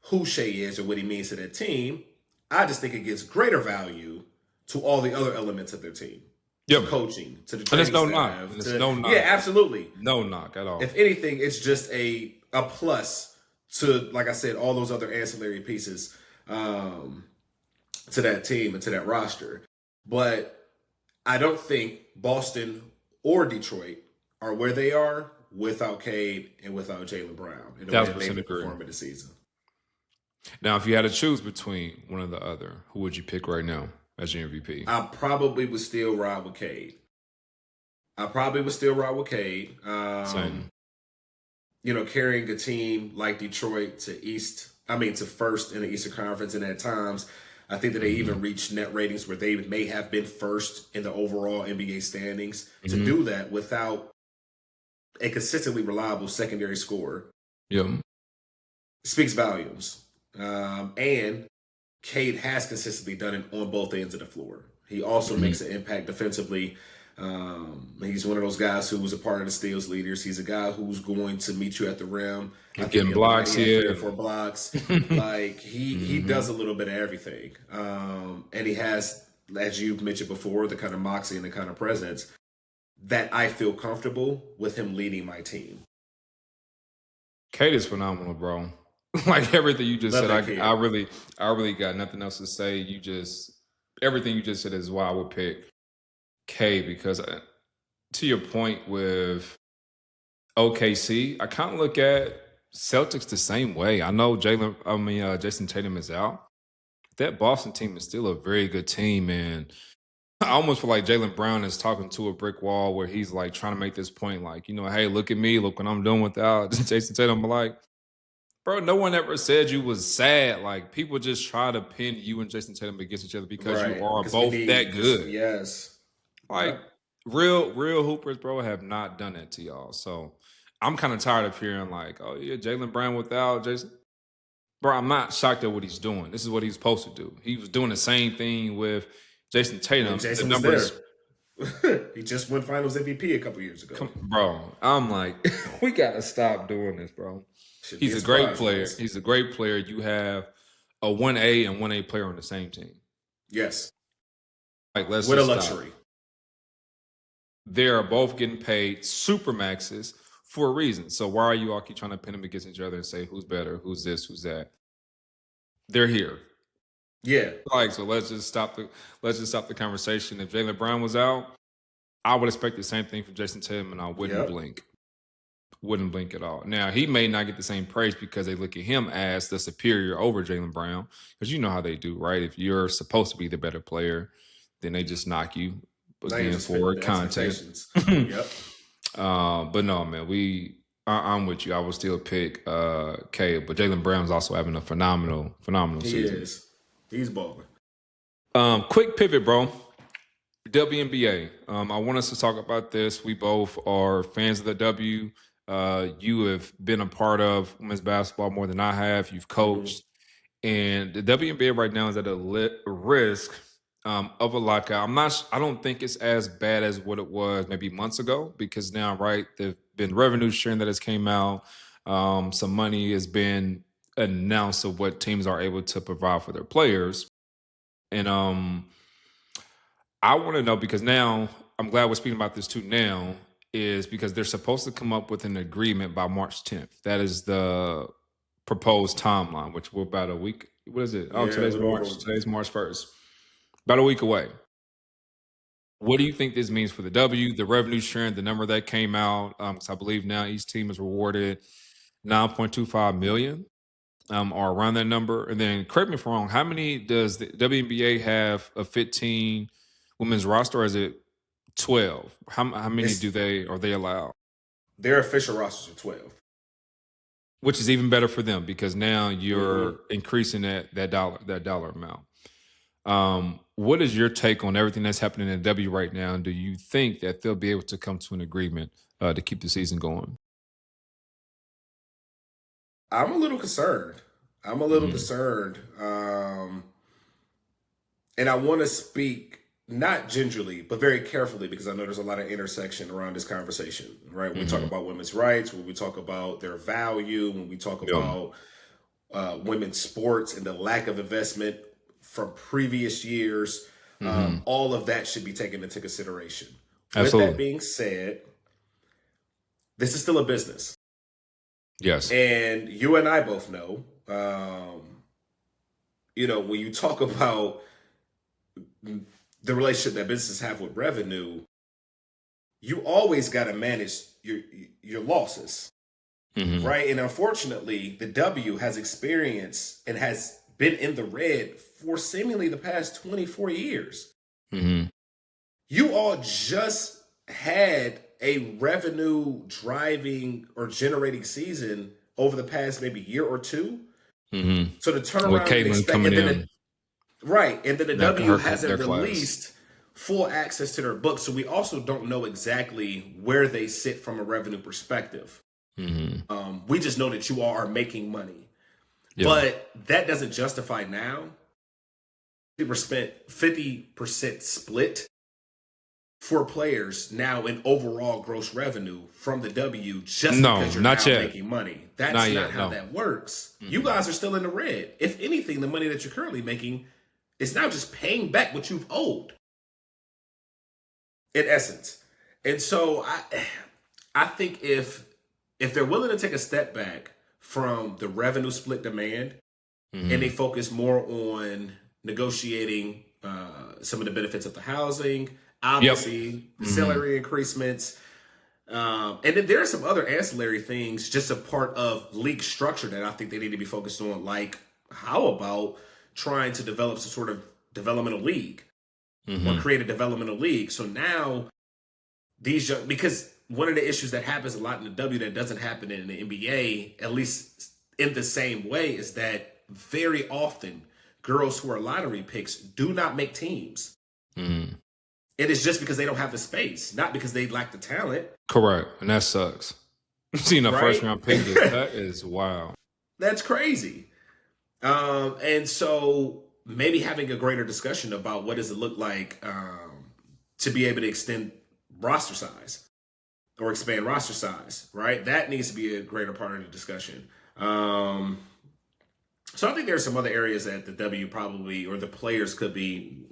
S2: who Shea is or what he means to that team. I just think it gives greater value to all the other elements of their team.
S1: Yep.
S2: To coaching, to the
S1: And it's no
S2: staff,
S1: knock. No knock.
S2: Yeah, absolutely.
S1: No knock at all.
S2: If anything, it's just a plus to, like I said, all those other ancillary pieces to that team and to that roster. But I don't think Boston or Detroit are where they are without Cade and without Jaylen Brown in the way that they perform in the season.
S1: Now, if you had to choose between one or the other, who would you pick right now as your MVP?
S2: I probably would still ride with Cade.
S1: Same.
S2: Carrying a team like Detroit to first in the Eastern Conference, and at times, I think that they even reached net ratings where they may have been first in the overall NBA standings. To do that without a consistently reliable secondary scorer, speaks volumes. And Cade has consistently done it on both ends of the floor. He also makes an impact defensively. He's one of those guys who was a part of the steals leaders. He's a guy who's going to meet you at the rim.
S1: Getting blocks here.
S2: 3 or 4 blocks. Like he does a little bit of everything. And he has, as you've mentioned before, the kind of moxie and the kind of presence that I feel comfortable with him leading my team.
S1: Cade is phenomenal, bro. Like everything you just said, I really got nothing else to say. Everything you just said is why I would pick Cade, because to your point with OKC, I kind of look at Celtics the same way. I know Jason Tatum is out. That Boston team is still a very good team, and I almost feel like Jaylen Brown is talking to a brick wall where he's like trying to make this point, like, hey, look at me, look what I'm doing without Jason Tatum. I'm like, bro, no one ever said you was sad. Like, people just try to pin you and Jason Tatum against each other because you are both that good.
S2: Yes.
S1: Like, real hoopers, bro, have not done that to y'all. So I'm kind of tired of hearing like, oh yeah, Jaylen Brown without Jason. Bro, I'm not shocked at what he's doing. This is what he's supposed to do. He was doing the same thing with Jason Tatum.
S2: And Jason was there. He just won Finals MVP a couple years ago.
S1: Bro, I'm like, we got to stop doing this, bro. He's a great player. He's a great player. You have a 1A and 1A player on the same team.
S2: Yes.
S1: Like, let's
S2: with
S1: just
S2: a luxury.
S1: Stop. They are both getting paid super maxes for a reason. So why are you all keep trying to pin them against each other and say who's better, who's this, who's that? They're here.
S2: Yeah.
S1: Like, so let's just stop the conversation. If Jaylen Brown was out, I would expect the same thing from Jason Tatum, and I wouldn't blink. Wouldn't blink at all. Now, he may not get the same praise because they look at him as the superior over Jaylen Brown, because you know how they do, right? If you're supposed to be the better player, then they just knock you again for content.
S2: Yep.
S1: But no, man, I'm with you. I would still pick Cade, but Jaylen Brown's also having a phenomenal season.
S2: He is. He's balling.
S1: Quick pivot, bro. WNBA. I want us to talk about this. We both are fans of the W. You have been a part of women's basketball more than I have. You've coached. And the WNBA right now is at a risk of a lockout. I don't think it's as bad as what it was maybe months ago, because now, right, there've been revenue sharing that has came out. Some money has been announced of what teams are able to provide for their players. And I want to know, because now I'm glad we're speaking about this too now, is because they're supposed to come up with an agreement by March 10th. That is the proposed timeline, which we're about a week. What is it? Oh,
S2: Yeah,
S1: today's March. Today's March 1st. About a week away. What do you think this means for the W, the revenue sharing, the number that came out? Because I believe now each team is rewarded $9.25 million, or around that number. And then, correct me if I'm wrong, how many does the WNBA have of 15 women's roster, or is it 12? How many are they allowed?
S2: Their official rosters are 12.
S1: Which is even better for them, because now you're increasing that dollar amount. What is your take on everything that's happening in the W right now? And do you think that they'll be able to come to an agreement to keep the season going?
S2: I'm a little concerned. And I want to speak not gingerly, but very carefully, because I know there's a lot of intersection around this conversation, right? When we talk about women's rights, when we talk about their value, when we talk about women's sports and the lack of investment from previous years, all of that should be taken into consideration.
S1: Absolutely.
S2: With that being said, this is still a business.
S1: Yes.
S2: And you and I both know, when you talk about the relationship that businesses have with revenue, you always got to manage your losses, right? And unfortunately, the W has experienced and has been in the red for seemingly the past 24 years. You all just had a revenue driving or generating season over the past maybe year or two. So to turn around and expect, and then the W hasn't released full access to their books, so we also don't know exactly where they sit from a revenue perspective. We just know that you all are making money, but that doesn't justify now 50% split for players now in overall gross revenue from the W just because you're now making money. That's not how that works. You guys are still in the red. If anything, the money that you're currently making is now just paying back what you've owed, in essence. And so I think if they're willing to take a step back from the revenue split demand and they focus more on negotiating some of the benefits of the housing, obviously, salary increasements. And then there are some other ancillary things, just a part of league structure, that I think they need to be focused on. Like, how about trying to develop some sort of developmental league or create a developmental league? So now because one of the issues that happens a lot in the W that doesn't happen in the NBA, at least in the same way, is that very often girls who are lottery picks do not make teams. It is just because they don't have the space, not because they lack the talent.
S1: Correct. And that sucks. Seeing a first round pick, that is wild.
S2: That's crazy. And so maybe having a greater discussion about what does it look like to be able to extend roster size or expand roster size, right? That needs to be a greater part of the discussion. So I think there are some other areas that the W probably, or the players could be,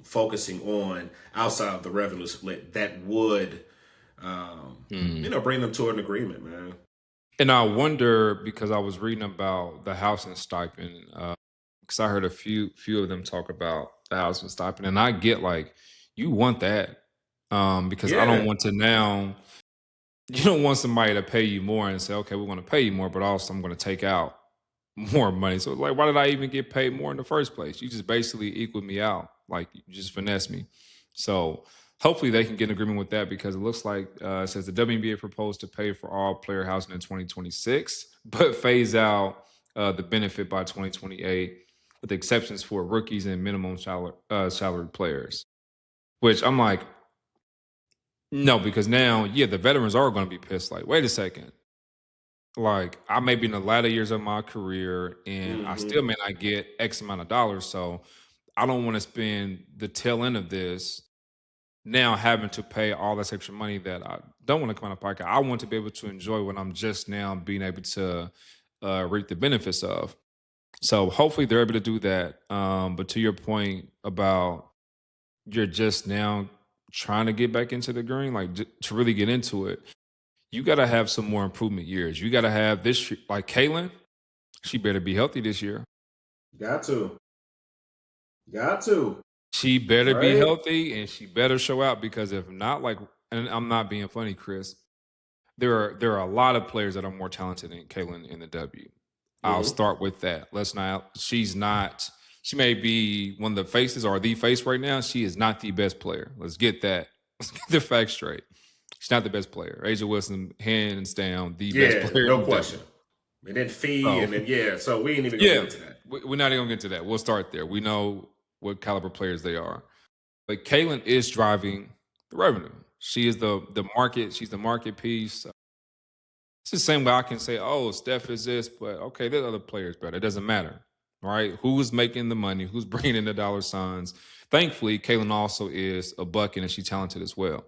S2: focusing on outside of the revenue split that would, bring them to an agreement, man.
S1: And I wonder, because I was reading about the housing stipend, because I heard a few of them talk about the housing stipend, and I get, like, you want that, because I don't want to now. You don't want somebody to pay you more and say, okay, we're going to pay you more, but also I'm going to take out more money. So, like, why did I even get paid more in the first place? You just basically equaled me out. Like, you just finesse me. So hopefully they can get an agreement with that, because it looks like it says the WNBA proposed to pay for all player housing in 2026, but phase out the benefit by 2028, with exceptions for rookies and minimum salary players. Which I'm like, no, because now, yeah, the veterans are going to be pissed. Like, wait a second. Like, I may be in the latter years of my career and I still may not get X amount of dollars. So I don't want to spend the tail end of this now having to pay all this extra money that I don't want to come out of pocket. I want to be able to enjoy what I'm just now being able to reap the benefits of. So hopefully they're able to do that. But to your point about you're just now trying to get back into the green, like to really get into it, you got to have some more improvement years. You got to have this, like Kaylin, she better be healthy this year.
S2: Got to. Got to.
S1: She better be
S2: Right?
S1: healthy and she better show out because if not, like, and I'm not being funny, Chris, there are a lot of players that are more talented than Kaylin in the W. I'll start with that. Let's not. She's not. She may be one of the faces or the face right now. She is not the best player. Let's get that. Let's get the facts straight. She's not the best player. Asia Wilson, hands down, the best player.
S2: No question. And then fee, and then so we ain't even gonna get into that.
S1: We're not even gonna get into that. We'll start there. We know what caliber players they are. But Kaylin is driving the revenue. She is the market. She's the market piece. It's the same way I can say, oh, Steph is this, but okay, there's other players better. It doesn't matter, right? Who's making the money? Who's bringing in the dollar signs? Thankfully, Kaylin also is a bucket and she's talented as well.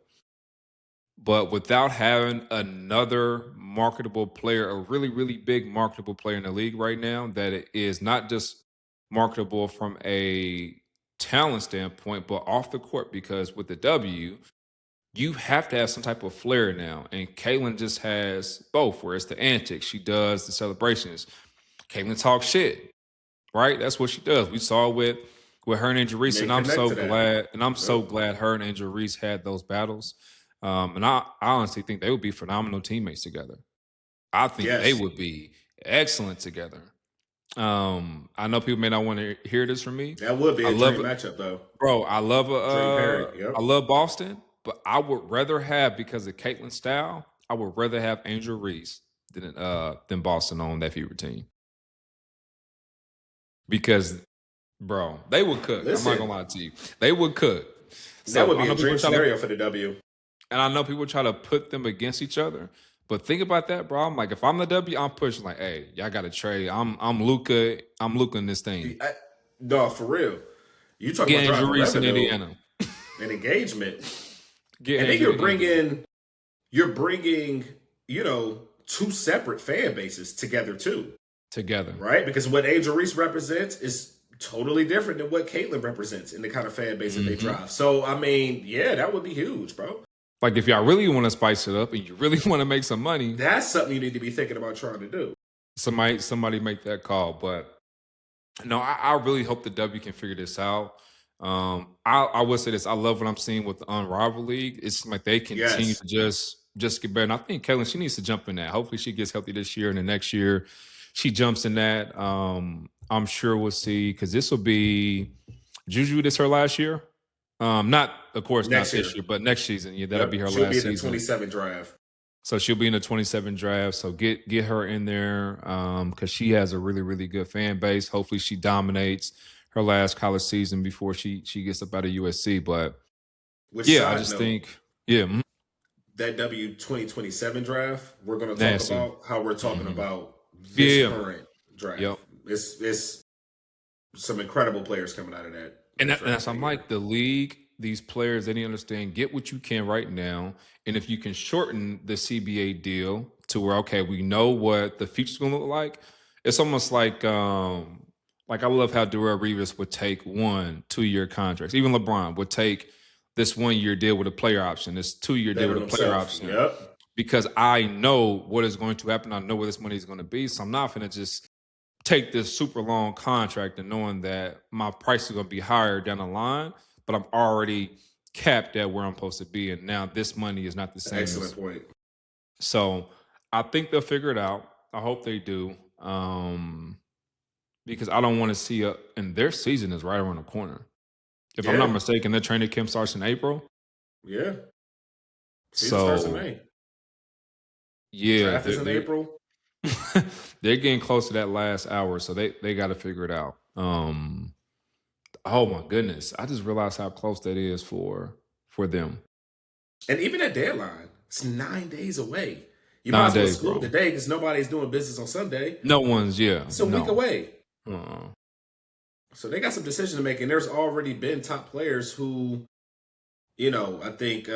S1: But without having another marketable player, a really, really big marketable player in the league right now, that it is not just marketable from a talent standpoint, but off the court, because with the W, you have to have some type of flair now. And Kaylin just has both, where it's the antics. She does the celebrations. Kaylin talks shit, right? That's what she does. We saw with her and Angel Reese, and I'm so glad. And I'm so glad her and Angel Reese had those battles. And I honestly think they would be phenomenal teammates together. I think they would be excellent together. I know people may not want to hear this from me.
S2: That would be a dream matchup, though.
S1: Bro, I love I love Boston, but I would rather have, because of Caitlin's style, I would rather have Angel Reese than Boston on that favorite team. Because, bro, they would cook. Listen, I'm not gonna lie to you. They would cook.
S2: So that would be a dream scenario for the W.
S1: And I know people try to put them against each other. But think about that, bro. I'm like, if I'm the W, I'm pushing like, hey, y'all got to trade. I'm Luka. I'm Luka in this thing.
S2: No, for real. You talking about
S1: Andrew Reese in Indiana
S2: and engagement, and then you're bringing, two separate fan bases together too. Right? Because what Angel Reese represents is totally different than what Caitlin represents in the kind of fan base that they drive. So I mean, yeah, that would be huge, bro.
S1: Like, if y'all really want to spice it up and you really want to make some money,
S2: that's something you need to be thinking about trying to do.
S1: Somebody make that call. But no, I really hope the W can figure this out. I will say this: I love what I'm seeing with the Unrivaled League. It's like they continue to just get better. And I think Kaylin, she needs to jump in that. Hopefully, she gets healthy this year, and the next year she jumps in that. I'm sure we'll see, because this will be Juju. This her last year. Not, of course, not this year, but next season. Yeah, that'll be her last season.
S2: She'll be in the 27 draft.
S1: So she'll be in the 27 draft. So get her in there, because she has a really, really good fan base. Hopefully she dominates her last college season before she gets up out of USC. But I just think
S2: that W 2027 draft, we're going to talk about how we're talking about this current draft.
S1: Yep.
S2: It's some incredible players coming out of that.
S1: And that's, I'm like, the league, these players, they need to understand, get what you can right now. And if you can shorten the CBA deal to where, okay, we know what the future's going to look like. It's almost like I love how Darrell Reeves would take 1-2-year contracts. Even LeBron would take this 1-year deal with a player option, this 2-year deal with a player option.
S2: Yep.
S1: Because I know what is going to happen. I know where this money is going to be. So I'm not going to just take this super long contract and knowing that my price is going to be higher down the line, but I'm already capped at where I'm supposed to be. And now this money is not the same.
S2: Excellent point.
S1: So I think they'll figure it out. I hope they do. Because I don't want to see and their season is right around the corner. If I'm not mistaken, their training camp starts in April.
S2: Yeah. Season starts in May.
S1: Yeah.
S2: Draft is in April.
S1: They're getting close to that last hour, so they got to figure it out. Oh my goodness. I just realized how close that is for them.
S2: And even at deadline, it's 9 days away. You might
S1: 9
S2: as well
S1: days,
S2: school
S1: bro.
S2: today because nobody's doing business on Sunday.
S1: No one's,
S2: It's a week
S1: no.
S2: away.
S1: Uh-uh.
S2: So they got some decisions to make. And there's already been top players who, I think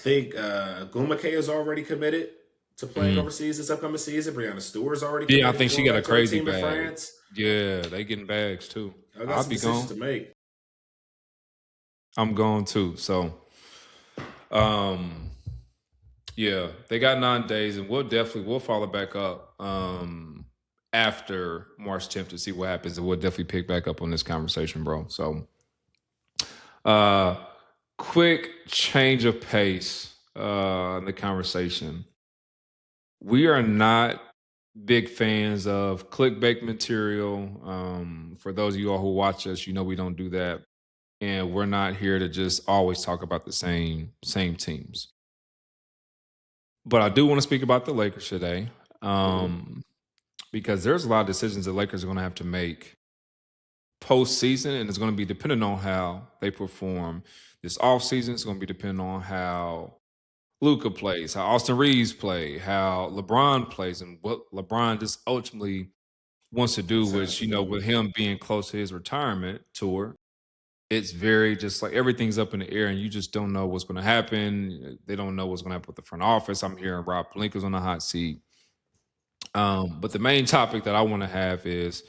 S2: Gumake is already committed to playing overseas this upcoming season. Brianna Stewart's already committed.
S1: Yeah, I think she got a crazy bag.
S2: In France.
S1: Yeah, they getting bags too.
S2: I'll be decisions to make.
S1: I'm going too. So, yeah, they got 9 days, and we'll follow back up after March 10th to see what happens, and we'll definitely pick back up on this conversation, bro. So, quick change of pace in the conversation. We are not big fans of clickbait material. For those of you all who watch us, we don't do that. And we're not here to just always talk about the same teams. But I do want to speak about the Lakers today because there's a lot of decisions the Lakers are going to have to make postseason, and it's going to be dependent on how they perform this offseason. It's going to be dependent on how Luka plays, how Austin Reeves play, how LeBron plays, and what LeBron just ultimately wants to do, which, with him being close to his retirement tour, it's very just like everything's up in the air and you just don't know what's going to happen. They don't know what's going to happen with the front office. I'm hearing Rob Pelinka's on the hot seat. But the main topic that I want to have is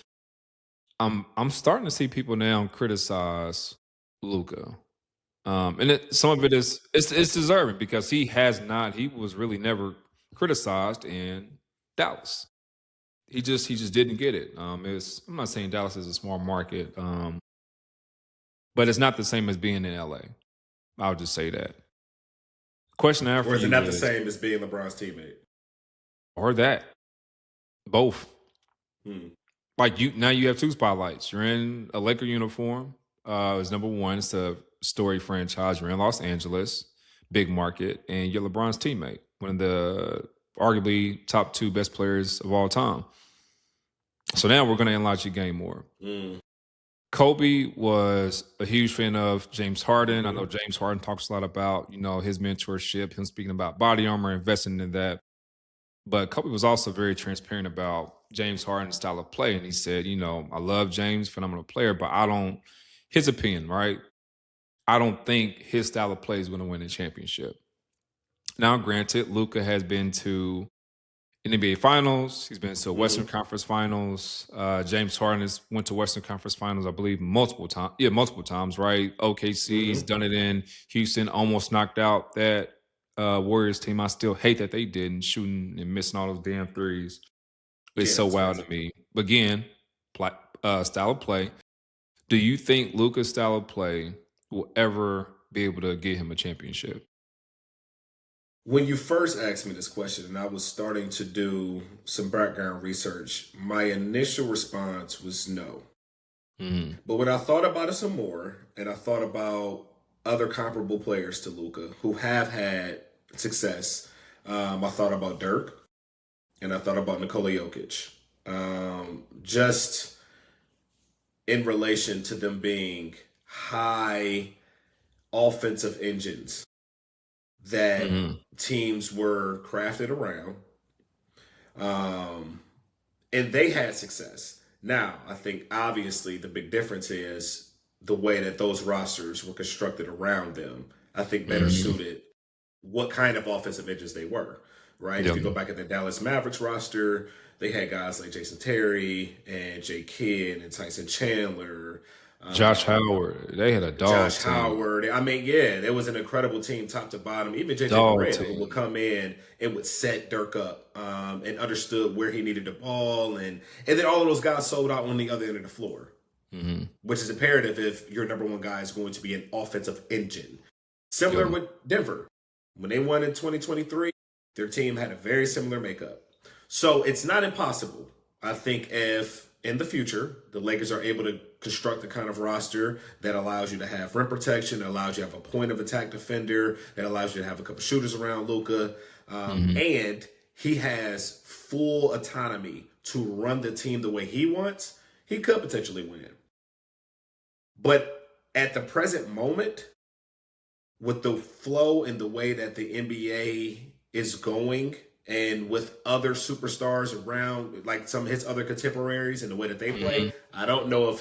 S1: I'm starting to see people now criticize Luka. And some of it is it's deserving because he was really never criticized in Dallas. He just didn't get it. I'm not saying Dallas is a small market. But it's not the same as being in LA. I'll just say that. Question I have for you
S2: is, or is it not the same as being LeBron's teammate?
S1: Or that. Both. Like now you have two spotlights. You're in a Laker uniform. It's number one. It's a story franchise. You're in Los Angeles, big market, and you're LeBron's teammate. One of the arguably top 2 best players of all time. So now we're going to analyze your game more. Kobe was a huge fan of James Harden. I know James Harden talks a lot about, his mentorship, him speaking about body armor, investing in that. But Kobe was also very transparent about James Harden's style of play. And he said, I love James, phenomenal player, but his opinion, right? I don't think his style of play is going to win a championship. Now, granted, Luka has been to NBA Finals. He's been to Western Conference Finals. James Harden has went to Western Conference Finals, I believe, multiple times. Yeah, multiple times, right? OKC, he's done it in Houston, almost knocked out that Warriors team. I still hate that they didn't, shooting and missing all those damn threes. It's so wild to me. But again, style of play. Do you think Luka's style of play will ever be able to get him a championship?
S2: When you first asked me this question and I was starting to do some background research, my initial response was no. But when I thought about it some more and I thought about other comparable players to Luka who have had success, I thought about Dirk and I thought about Nikola Jokic. Just in relation to them being high offensive engines that teams were crafted around. And they had success. Now, I think obviously the big difference is the way that those rosters were constructed around them. I think better suited what kind of offensive engines they were, right? If you go back at the Dallas Mavericks roster, they had guys like Jason Terry and Jay Kidd and Tyson Chandler,
S1: Josh Howard. They had a dog
S2: Josh
S1: team.
S2: Howard. I mean, yeah, there was an incredible team top to bottom. Even JJ Barea would come in and would set Dirk up and understood where he needed the ball. And then all of those guys sold out on the other end of the floor, which is imperative if your number one guy is going to be an offensive engine. Similar with Denver. When they won in 2023, their team had a very similar makeup. So it's not impossible. I think if in the future the Lakers are able to construct the kind of roster that allows you to have rim protection, that allows you to have a point of attack defender, that allows you to have a couple shooters around Luka, and he has full autonomy to run the team the way he wants, he could potentially win. But at the present moment, with the flow and the way that the NBA is going, and with other superstars around, like some of his other contemporaries and the way that they play, I don't know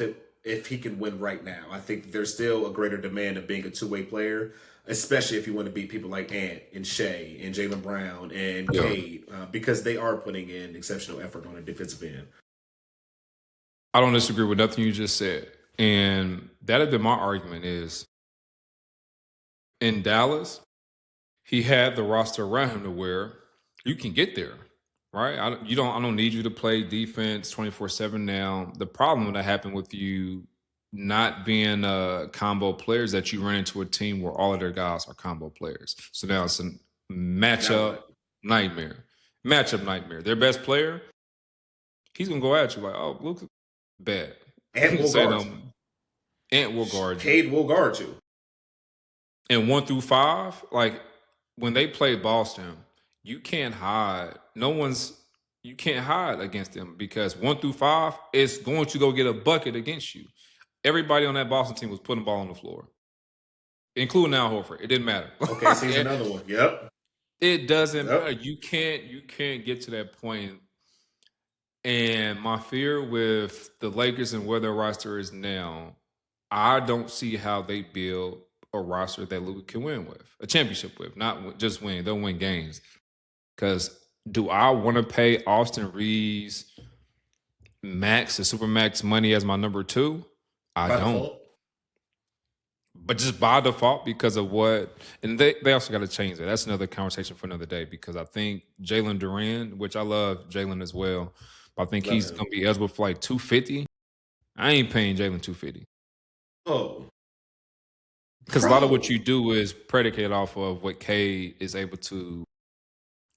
S2: if he can win right now. I think there's still a greater demand of being a two-way player, especially if you want to beat people like Ant and Shea and Jaylen Brown and Cade, because they are putting in exceptional effort on the defensive end.
S1: I don't disagree with nothing you just said. And that had been my argument is in Dallas, he had the roster around him to where you can get there, right? I don't need you to play defense 24/7 now. The problem that happened with you not being combo players that you run into a team where all of their guys are combo players. So now it's a matchup nightmare. Matchup nightmare. Their best player, he's gonna go at you like, oh, look, bad.
S2: Ant will guard you.
S1: Ant will guard you.
S2: Cade will guard you.
S1: And 1 through 5, like when they play Boston, you can't hide. You can't hide against them because 1 through 5 is going to go get a bucket against you. Everybody on that Boston team was putting the ball on the floor, including Al Horford. It didn't matter.
S2: Okay, so here's another one. Yep.
S1: It doesn't matter. You can't get to that point. And my fear with the Lakers and where their roster is now, I don't see how they build a roster that Luka can win with, a championship with, not just win. They'll win games. Because do I want to pay Austin Reeves max, the super max money as my number 2? I don't.
S2: Default.
S1: But just by default because of what, and they also got to change that. That's another conversation for another day because I think Jalen Duran, which I love Jalen as well, but I think he's going to be eligible for like $250. I ain't paying Jalen $250.
S2: Oh.
S1: Because a lot of what you do is predicated off of what Cade is able to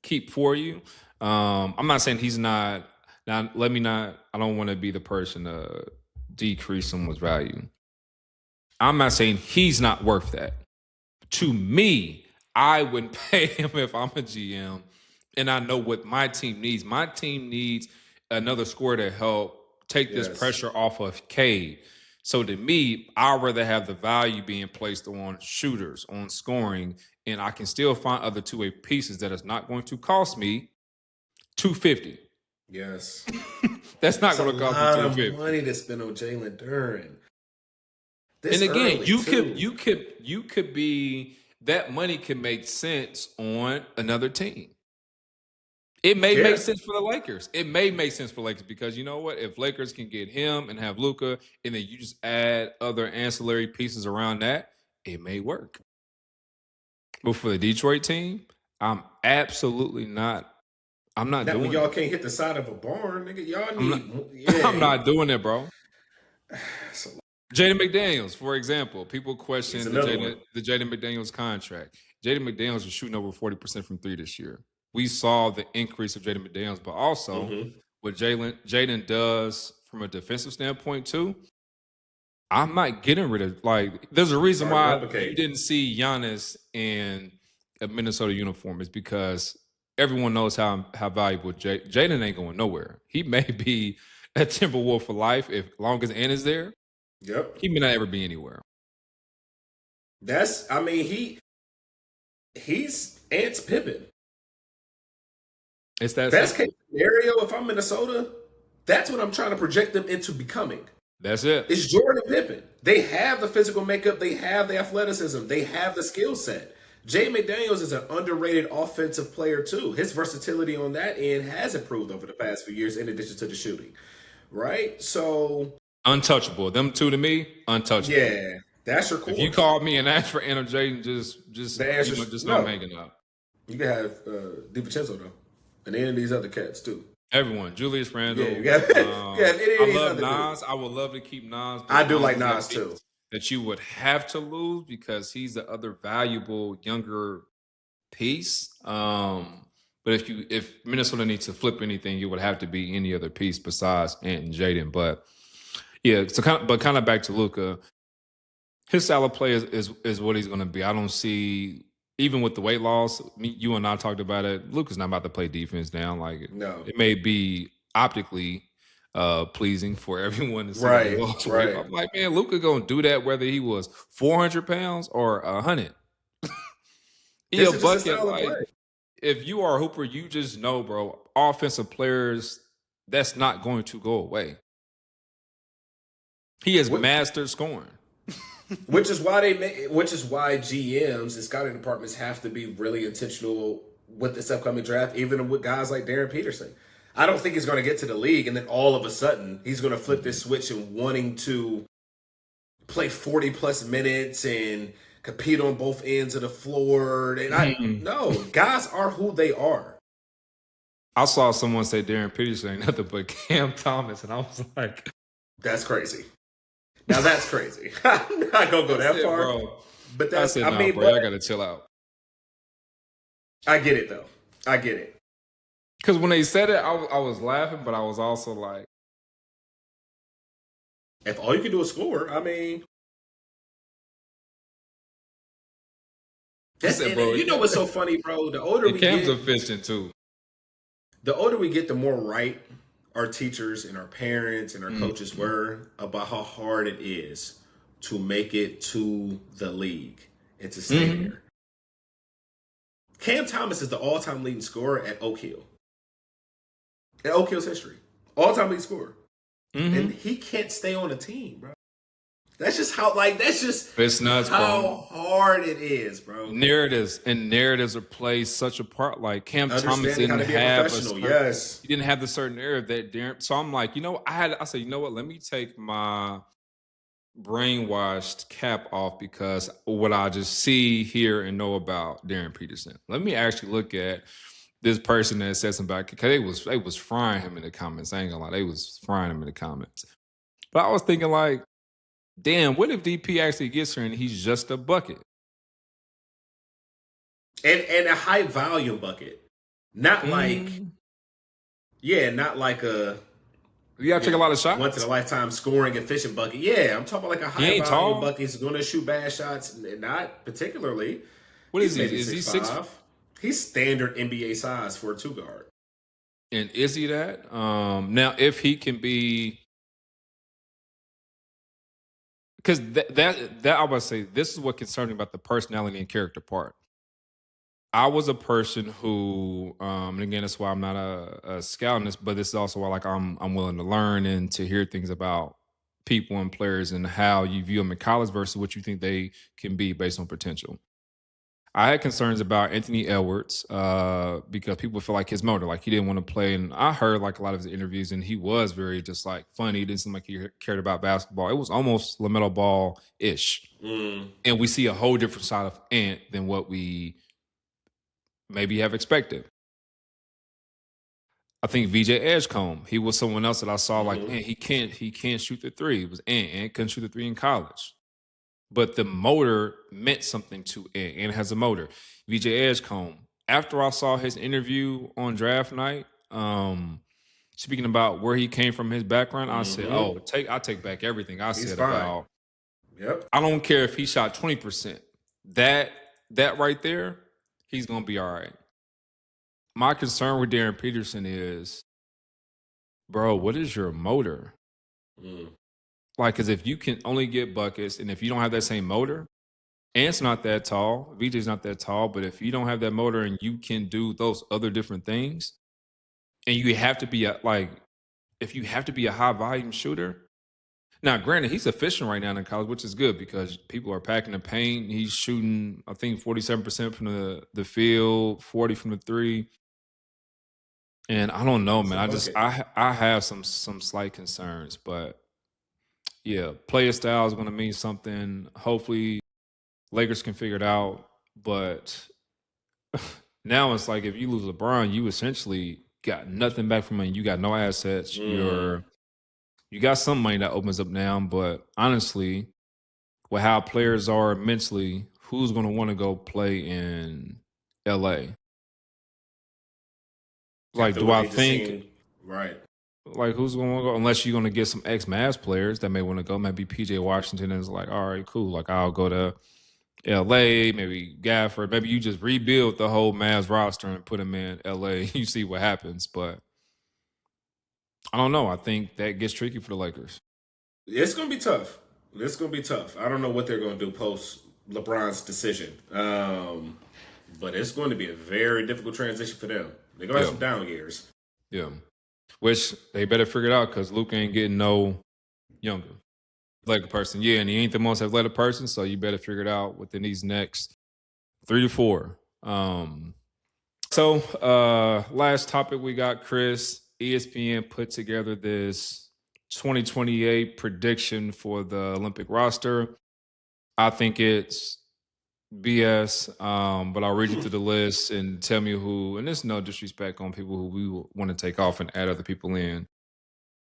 S1: keep for you. I'm not saying he's not. Now, I don't want to be the person to decrease someone's value. I'm not saying he's not worth that. To me, I wouldn't pay him if I'm a GM and I know what my team needs. My team needs another scorer to help take this pressure off of Cade. So to me, I'd rather have the value being placed on shooters, on scoring, and I can still find other two-way pieces that is not going to cost me $250.
S2: Yes.
S1: That's not going to cost me $250.
S2: A lot of money to spend on Jalen Duran.
S1: And again, you could be, that money can make sense on another team. It may make sense for the Lakers. It may make sense for Lakers because you know what? If Lakers can get him and have Luka, and then you just add other ancillary pieces around that, it may work. But for the Detroit team, I'm absolutely not. I'm not doing it.
S2: Y'all can't hit the side of a barn, nigga. Y'all need.
S1: I'm not doing it, bro. Jaden McDaniels, for example, people question the Jaden McDaniels contract. Jaden McDaniels is shooting over 40% from 3 this year. We saw the increase of Jaden McDaniels, but also what Jaden does from a defensive standpoint too. I'm not getting rid of, like, there's a reason why you didn't see Giannis in a Minnesota uniform is because everyone knows how valuable Jaden ain't going nowhere. He may be a Timberwolf for life as long as Ant is there.
S2: Yep.
S1: He may not ever be anywhere.
S2: He's Ant's Pippen.
S1: It's that
S2: best case scenario. If I'm Minnesota, that's what I'm trying to project them into becoming.
S1: That's it.
S2: It's Jordan and Pippen. They have the physical makeup. They have the athleticism. They have the skill set. Jay McDaniels is an underrated offensive player too. His versatility on that end has improved over the past few years in addition to the shooting. Right? So
S1: untouchable. Them two to me, untouchable.
S2: Yeah. That's your core.
S1: If you called me and asked for Ant or Jaden, just not hanging up.
S2: You can have DiVincenzo though. And any of these other cats too.
S1: Everyone, Julius Randle.
S2: Yeah,
S1: I love Nas. I would love to keep Nas.
S2: I do like Nas too.
S1: That you would have to lose because he's the other valuable younger piece. But if Minnesota needs to flip anything, it would have to be any other piece besides Ant and Jaden. But yeah, so kind of back to Luka. His style of play is what he's going to be. I don't see. Even with the weight loss, you and I talked about it. Luka's not about to play defense now. Like,
S2: no,
S1: it may be optically pleasing for everyone to see that he lost weight. I'm like, man, Luka gonna do that whether he was 400 pounds or 100. He a bucket. Like, if you are a hooper, you just know, bro, offensive players, that's not going to go away. He has mastered scoring.
S2: Which is why GMs and scouting departments have to be really intentional with this upcoming draft, even with guys like Darryn Peterson. I don't think he's going to get to the league and then all of a sudden he's going to flip this switch and wanting to play 40 plus minutes and compete on both ends of the floor. And no, guys are who they are.
S1: I saw someone say Darryn Peterson ain't nothing but Cam Thomas, and I was like,
S2: that's crazy. Now that's crazy. I'm not gonna go that far,
S1: bro.
S2: But that's
S1: bro, I gotta chill out.
S2: I get it though. I get it.
S1: Because when they said it, I was laughing, but I was also like,
S2: if all you can do is score, I mean, that's it, bro. You know what's so funny, bro? The older we
S1: Cam's
S2: get,
S1: efficient too.
S2: The older we get, the more right our teachers and our parents and our coaches were about how hard it is to make it to the league and to stay there. Cam Thomas is the all-time leading scorer at Oak Hill. In Oak Hill's history. All-time leading scorer. And he can't stay on a team, bro. That's just how,
S1: it's nuts,
S2: how hard it is, bro.
S1: Narratives are played such a part. Like Cam Thomas didn't have he didn't have the certain era that Darryn. So I'm like, I said, you know what? Let me take my brainwashed cap off because what I just see, hear, and know about Darryn Peterson. Let me actually look at this person that said something about, because they was frying him in the comments. I ain't gonna lie, they was frying him in the comments. But I was thinking like, damn, what if DP actually gets here and he's just a bucket?
S2: And a high volume bucket. Not like not like a
S1: you gotta take a lot of shots.
S2: Once in a lifetime scoring efficient bucket. Yeah, I'm talking about like a high volume bucket. He's gonna shoot bad shots, not particularly.
S1: What is he? Is he 6'5"?
S2: He's standard NBA size for a 2-guard.
S1: And is he that? Now if he can be, because that I would say this is what concerns me about the personality and character part. I was a person who, and again, that's why I'm not a scout in this, but this is also why like I'm willing to learn and to hear things about people and players and how you view them in college versus what you think they can be based on potential. I had concerns about Anthony Edwards because people feel like his motor, like he didn't want to play. And I heard like a lot of his interviews and he was very just like funny. He didn't seem like he cared about basketball. It was almost LaMelo Ball-ish. And we see a whole different side of Ant than what we maybe have expected. I think VJ Edgecombe, he was someone else that I saw like, man, he can't shoot the three. It was Ant couldn't shoot the three in college. But the motor meant something to Ant. Ant has a motor. VJ Edgecombe, after I saw his interview on draft night, speaking about where he came from, his background, I said, I take back everything I said about.
S2: Yep.
S1: I don't care if he shot 20%. That right there, he's gonna be all right. My concern with Darryn Peterson is, bro, what is your motor? Like, because if you can only get buckets and if you don't have that same motor, Ant's not that tall, VJ's not that tall, but if you don't have that motor and you can do those other different things, and you have to be if you have to be a high volume shooter. Now, granted, he's efficient right now in college, which is good because people are packing the paint. He's shooting, I think, 47% from the field, 40 from the three. And I don't know, man. I have some slight concerns, but yeah, player style is going to mean something. Hopefully, Lakers can figure it out. But now it's like if you lose LeBron, you essentially got nothing back from him. You got no assets. You got some money that opens up now. But honestly, with how players are mentally, who's going to want to go play in LA? Like, do I think
S2: right?
S1: Like, who's going to go? Unless you're going to get some ex-Mavs players that may want to go. Maybe PJ Washington is like, all right, cool. Like, I'll go to LA, maybe Gafford. Maybe you just rebuild the whole Mavs roster and put him in LA. You see what happens. But I don't know. I think that gets tricky for the Lakers.
S2: It's going to be tough. It's going to be tough. I don't know what they're going to do post LeBron's decision. But it's going to be a very difficult transition for them. They're going to have some down years.
S1: Yeah. Which they better figure it out because Luka ain't getting no younger. Like a person. Yeah, and he ain't the most athletic person, so you better figure it out within these next 3 to 4. Last topic we got, Chris. ESPN put together this 2028 prediction for the Olympic roster. I think it's BS, but I'll read you through the list and tell me who, and there's no disrespect on people who we want to take off and add other people in.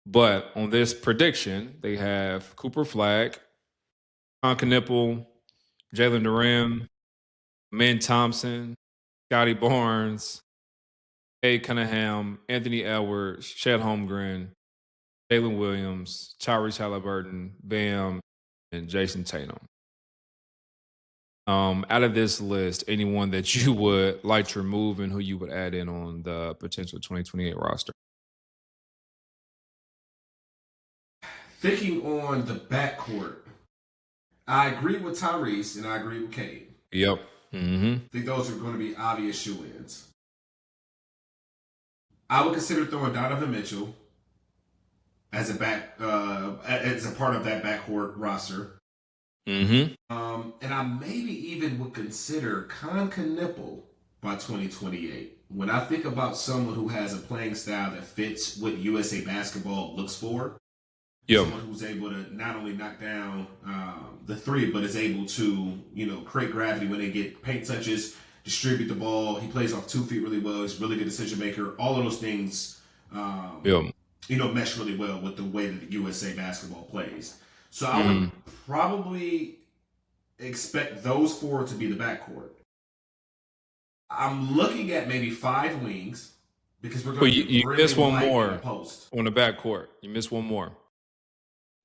S1: But on this prediction, they have Cooper Flagg, Sean Knipple, Jalen Duren, Min Thompson, Scotty Barnes, A. Cunningham, Anthony Edwards, Chet Holmgren, Jalen Williams, Tyrese Halliburton, Bam, and Jason Tatum. Out of this list, anyone that you would like to remove and who you would add in on the potential 2028 roster?
S2: Thinking on the backcourt, I agree with Tyrese and I agree with Cade.
S1: Yep.
S2: I think those are going to be obvious shoe-ins. I would consider throwing Donovan Mitchell as a part of that backcourt roster. And I maybe even would consider Knipple by 2028. When I think about someone who has a playing style that fits what USA basketball looks for, someone who's able to not only knock down the three, but is able to, create gravity when they get paint touches, distribute the ball. He plays off 2 feet really well. He's a really good decision maker. All of those things, mesh really well with the way that the USA basketball plays. So I would probably expect those 4 to be the backcourt. I'm looking at maybe 5 wings because we're going to
S1: you
S2: really
S1: miss one more
S2: post
S1: on the backcourt. You miss one more,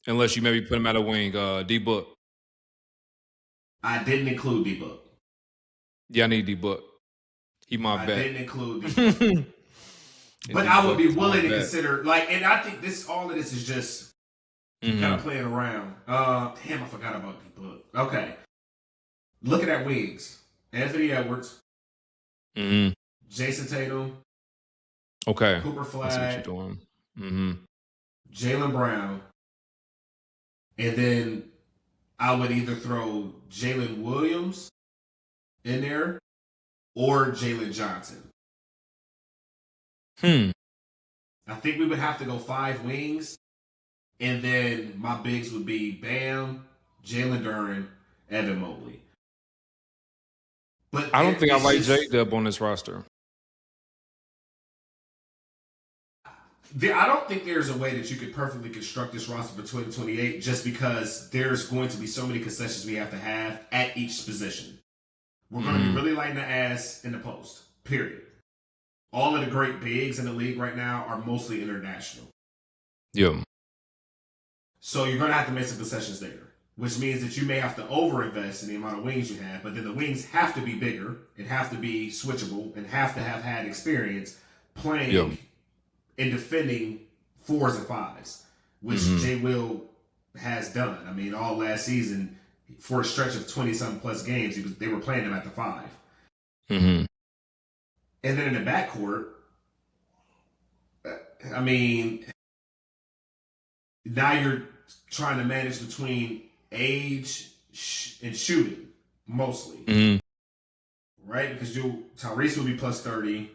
S1: unless you maybe put him at a wing. D-Book.
S2: I didn't include D-Book.
S1: Yeah, I need D-Book. He my bet.
S2: I didn't include D-Book. But I would be willing to consider, and I think all of this is just kind of playing around. Damn, I forgot about D-Book. Okay. Looking at wings. Anthony Edwards. Jason Tatum.
S1: Okay.
S2: Cooper Flagg.
S1: I see what you're doing.
S2: Jaylen Brown. And then I would either throw Jalen Williams in there or Jalen Johnson. I think we would have to go 5 wings. And then my bigs would be Bam, Jalen Duren, Evan Mobley. But
S1: I don't think I like J-Dub on this roster.
S2: I don't think there's a way that you could perfectly construct this roster for 2028 just because there's going to be so many concessions we have to have at each position. We're going to be really lighting the ass in the post, period. All of the great bigs in the league right now are mostly international.
S1: Yeah.
S2: So you're going to have to make some concessions there, which means that you may have to overinvest in the amount of wings you have, but then the wings have to be bigger and have to be switchable and have to have had experience playing and defending 4s and 5s, which J. Will has done. I mean, all last season, for a stretch of 20-something plus games, they were playing him at the 5. And then in the backcourt, I mean, now you're trying to manage between age and shooting, mostly. Right? Because Tyrese will be plus 30.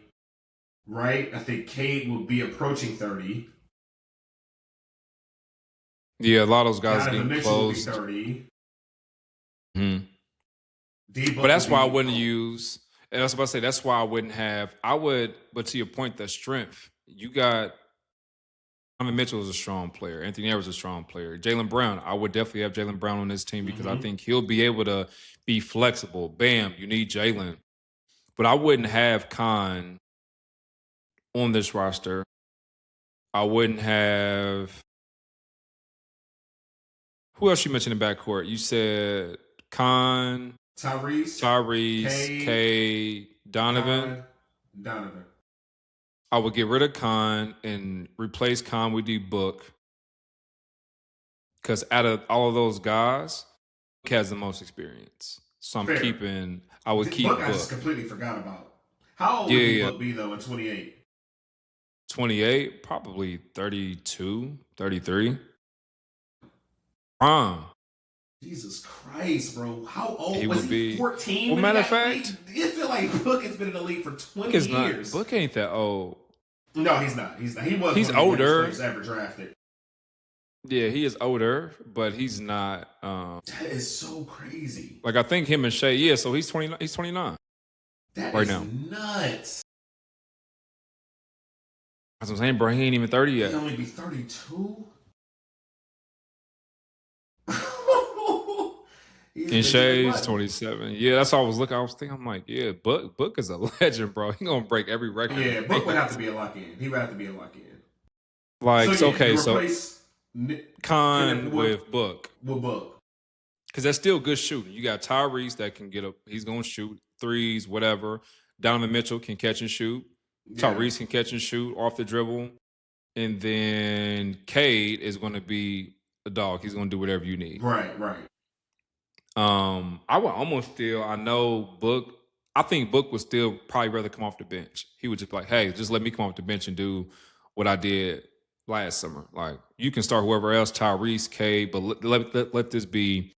S2: Right? I think Cade will be approaching 30.
S1: Yeah, a lot of those guys
S2: Donovan
S1: getting
S2: Mitchell
S1: close.
S2: Will be 30.
S1: But that's why I wouldn't use, and I was about to say, that's why I wouldn't have, but to your point, the strength, you got, Mitchell is a strong player. Anthony Edwards is a strong player. Jaylen Brown, I would definitely have Jaylen Brown on this team because I think he'll be able to be flexible. Bam, you need Jaylen. But I wouldn't have Khan on this roster. I wouldn't have, who else you mentioned in backcourt? You said Khan,
S2: Tyrese,
S1: Cade, Donovan. I would get rid of Khan and replace Khan with Book. Because out of all of those guys, Book has the most experience. So I would keep
S2: Book.
S1: Book.
S2: I just completely forgot about. How old would Book be, though, in 28?
S1: 28, probably 32, 33. Prime.
S2: Jesus Christ, bro. How old
S1: was he?
S2: 14?
S1: Well, matter of fact,
S2: I feel like Book has been in the league for 20 years.
S1: Book ain't that old.
S2: No, he's not. He was.
S1: He's older.
S2: Ever drafted.
S1: Yeah, he is older, but he's not.
S2: That is so crazy.
S1: Like I think him and Shea. Yeah, so he's 20. He's 29.
S2: That right is now. Nuts.
S1: That's what I'm saying, bro. He ain't even 30 yet.
S2: He'll only be 32.
S1: And Shea's 27. Yeah, that's all I was looking. I was thinking, I'm like, yeah, Book is a legend, bro. He gonna break every record.
S2: Yeah, Book would have to be a lock in. He would have to be a lock in.
S1: Like, so Khan with Book.
S2: With Book.
S1: Because that's still good shooting. You got Tyrese that can get up. He's gonna shoot threes, whatever. Donovan Mitchell can catch and shoot. Yeah. Tyrese can catch and shoot off the dribble. And then Cade is gonna be a dog. He's gonna do whatever you need.
S2: Right.
S1: I would almost still. I know Book. I think Book would still probably rather come off the bench. He would just be like, "Hey, just let me come off the bench and do what I did last summer. Like you can start whoever else, Tyrese, Cade, but let this be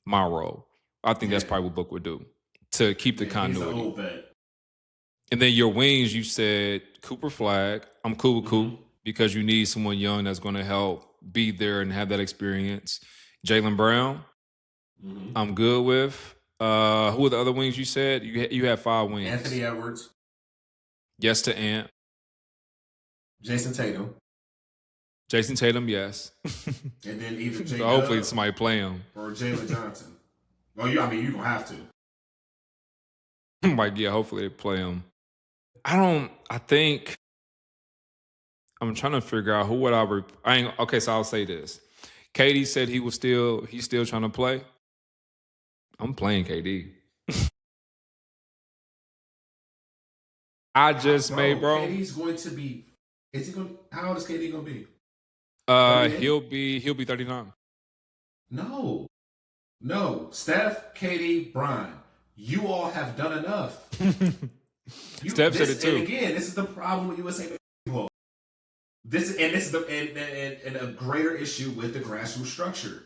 S1: my role." I think that's probably what Book would do to keep the continuity.
S2: He's an old vet.
S1: And then your wings, you said Cooper Flag. I'm cool with Coop because you need someone young that's going to help be there and have that experience. Jaylen Brown. I'm good with. Who are the other wings you said? You had 5 wings.
S2: Anthony Edwards.
S1: Yes to Ant.
S2: Jason Tatum,
S1: yes.
S2: And then either J.
S1: So hopefully somebody play him.
S2: Or Jalen Johnson. Well, you don't have to.
S1: Like, yeah, hopefully they play him. I'm trying to figure out who would okay, so I'll say this. KD said he's still trying to play. I'm playing KD. Bro.
S2: KD's going to be. How old is KD going to be?
S1: 38? He'll be 39.
S2: No. Steph, KD, Brian. You all have done enough.
S1: Steph said it too.
S2: And again, this is the problem with USA basketball. This is a greater issue with the grassroots structure.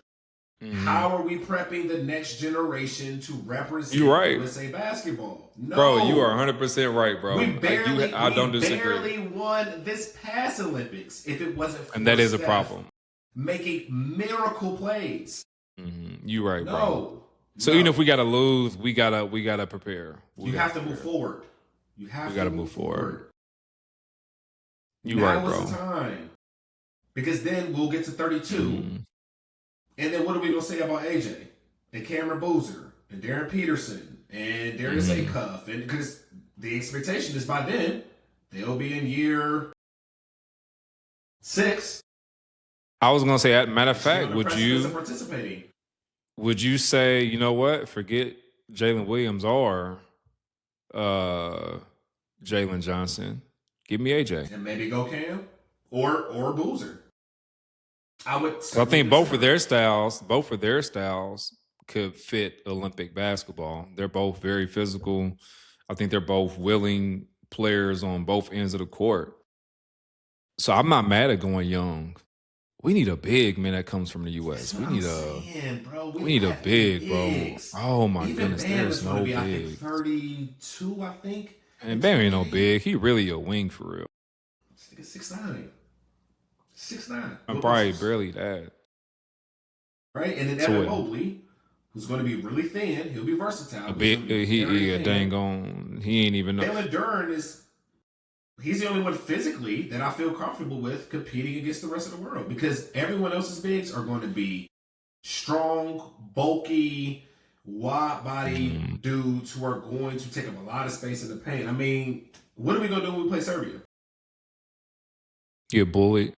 S2: How are we prepping the next generation to represent USA basketball? No.
S1: Bro, you are 100% right, bro.
S2: We barely
S1: disagree.
S2: Won this past Olympics if it wasn't for
S1: and that is
S2: Steph
S1: a problem.
S2: Making miracle plays.
S1: You right, bro. So even if we gotta lose, we gotta prepare.
S2: You have to move forward. We gotta move forward.
S1: You right, bro.
S2: Now is the time. Because then we'll get to 32. And then what are we going to say about AJ and Cameron Boozer and Darryn Peterson and Darius Acuff? And because the expectation is by then they'll be in year 6.
S1: I was going to say, matter of fact, would you say, you know what, forget Jalen Williams or Jalen Johnson, give me AJ,
S2: and maybe go Cam or Boozer. I
S1: think both of their styles could fit Olympic basketball. They're both very physical. I think they're both willing players on both ends of the court. So I'm not mad at going young. We need a big, man, that comes from the U.S. We need a big, bro. Oh, my goodness. There's no big.
S2: I think 32, I think.
S1: And Bam ain't no big. He really a wing for real.
S2: 6'9". 6'9".
S1: I'm probably barely that.
S2: Right? And then Evan Mobley, who's going to be really thin. He'll be versatile.
S1: He ain't even know.
S2: Jalen Darryn he's the only one physically that I feel comfortable with competing against the rest of the world, because everyone else's bigs are going to be strong, bulky, wide-body dudes who are going to take up a lot of space in the paint. I mean, what are we going to do when we play Serbia?
S1: Get bullied.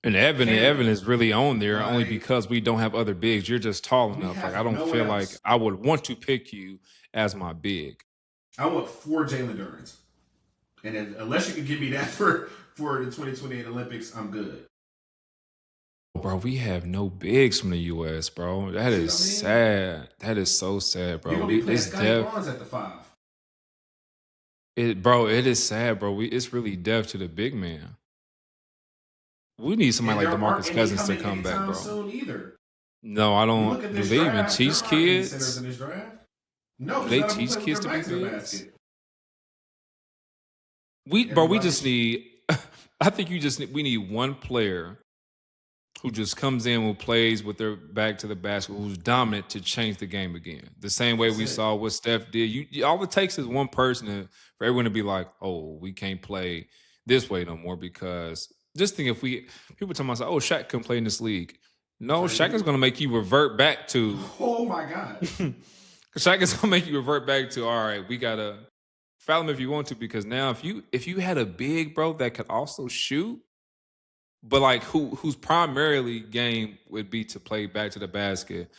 S1: And Evan is really on there only because we don't have other bigs. You're just tall enough. Like, I don't feel like I would want to pick you as my big.
S2: I want 4 Jalen Darryns. And unless you can give me that for the 2028 Olympics, I'm good.
S1: Bro, we have no bigs from the U.S., bro. That is sad. That is so sad, bro.
S2: You're gonna be playing
S1: It's
S2: Scotty
S1: death.
S2: Barnes at the 5.
S1: It is sad, bro. It's really death to the big man. We need somebody like DeMarcus Cousins to come back, bro.
S2: Soon either.
S1: No, I don't. Do they even teach kids?
S2: In this draft? No,
S1: do they teach kids to be bigs? We just need. I think we need one player who just comes in, who plays with their back to the basket, who's dominant to change the game again. The same way we saw what Steph did. All it takes is one person for everyone to be like, oh, we can't play this way no more, because just think people talking about, oh, Shaq can play in this league. No, Shaq is going to make you revert back to.
S2: Oh my God.
S1: Shaq is going to make you revert back to, all right, we got to foul him if you want to, because now if you had a big, bro, that could also shoot, but like whose primarily game would be to play back to the basket,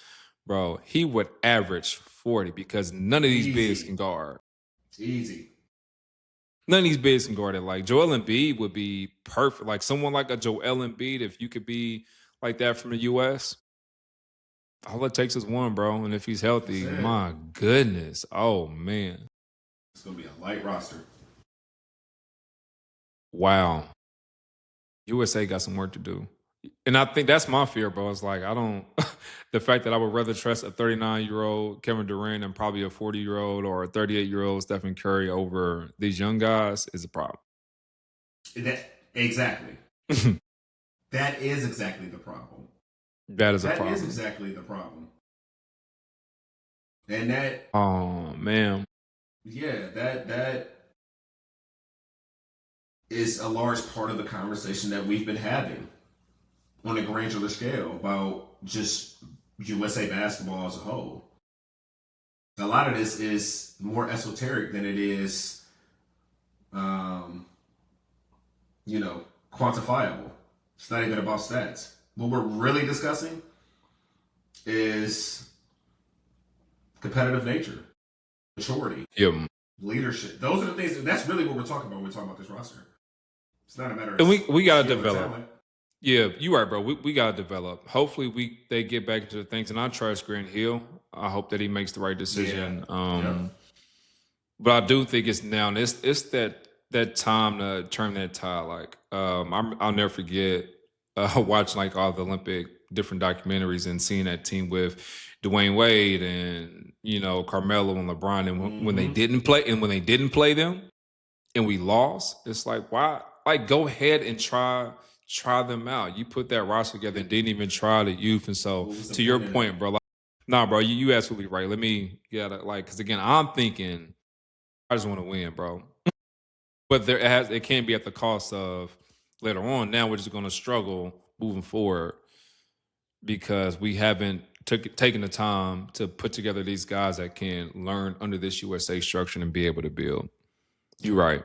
S1: bro, he would average 40, because none of these bigs can guard.
S2: Easy.
S1: None of these bigs can guard it. Like Joel Embiid would be perfect. Like someone like a Joel Embiid, if you could be like that from the U.S., all it takes is one, bro. And if he's healthy, my goodness. Oh, man.
S2: It's going to be a light roster.
S1: Wow. USA got some work to do. And I think that's my fear, bro. It's like, the fact that I would rather trust a 39-year-old Kevin Durant and probably a 40-year-old or a 38-year-old Stephen Curry over these young guys is a problem.
S2: Exactly. That is exactly the problem.
S1: That is a problem.
S2: That is exactly the problem. And that...
S1: Oh, man.
S2: Yeah, that is a large part of the conversation that we've been having on a granular scale about just USA basketball as a whole. A lot of this is more esoteric than it is, quantifiable. It's not even about stats. What we're really discussing is competitive nature, maturity, leadership. Those are the things. That's really what we're talking about when we're talking about this roster. It's not a matter of... And
S1: we got to develop. Yeah, you're right, bro. We got to develop. Hopefully they get back into the things. And I trust Grant Hill. I hope that he makes the right decision. But I do think it's now. And it's that time to turn that tide. Like, I'll never forget watching like all the Olympic different documentaries and seeing that team with Dwayne Wade and Carmelo and LeBron, and when they didn't play them and we lost, it's like, why? Like, go ahead and try them out. You put that roster together and didn't even try the youth. And so, to your point, bro, like, nah, bro, you absolutely right. Let me because again, I'm thinking I just want to win, bro. But it can't be at the cost of later on. Now we're just going to struggle moving forward because we haven't taken the time to put together these guys that can learn under this USA structure and be able to build. You're right.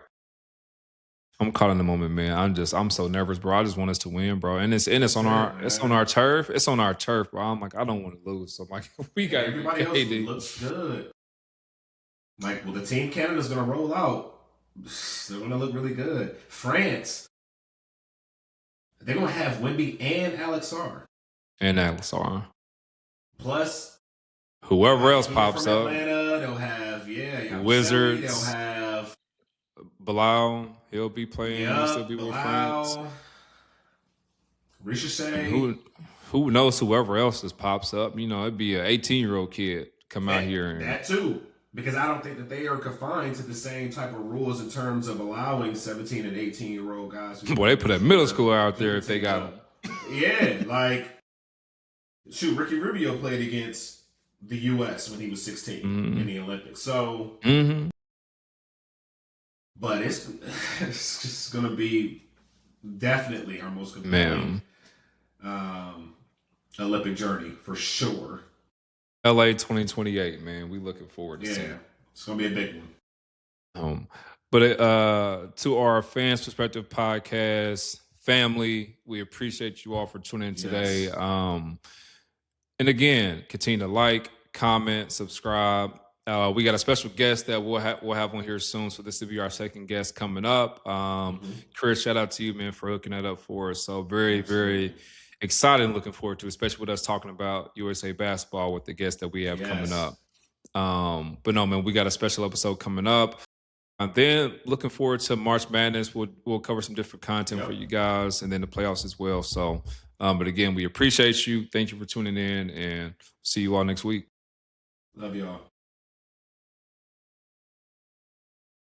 S1: I'm caught in the moment, man. I'm so nervous, bro. I just want us to win, bro. And it's on our turf. It's on our turf, bro. I'm like, I don't want to lose. So I'm like, we got
S2: everybody else looks good. Like, well, the team Canada's gonna roll out. They're gonna look really good. France, they're gonna have Wemby and Alex R. Plus
S1: whoever else pops up.
S2: Atlanta, they'll have
S1: Wizards.
S2: They'll have
S1: Bilal. He'll be playing. He'll still be with France.
S2: Ricochet.
S1: Who knows? Whoever else just pops up. It'd be an 18-year-old kid come out here.
S2: That too. Because I don't think that they are confined to the same type of rules in terms of allowing 17 and 18-year-old guys.
S1: Boy, they put a middle schooler out there if they got them.
S2: Yeah, like, shoot, Ricky Rubio played against the U.S. when he was 16 in the Olympics. So, but it's just going to be definitely our most compelling Olympic journey for sure.
S1: LA 2028, man. We looking forward to seeing it.
S2: It's going to be a big one.
S1: But to our Fans Perspective podcast family, we appreciate you all for tuning in today. And again, continue to like, comment, subscribe. We got a special guest that we'll have on here soon. So this will be our second guest coming up. Chris, shout out to you, man, for hooking that up for us. So very excited and looking forward to, especially with us talking about USA basketball with the guest that we have coming up. But no, man, we got a special episode coming up. Then looking forward to March Madness. We'll cover some different content for you guys, and then the playoffs as well. So, but again, we appreciate you. Thank you for tuning in, and see you all next week.
S2: Love y'all.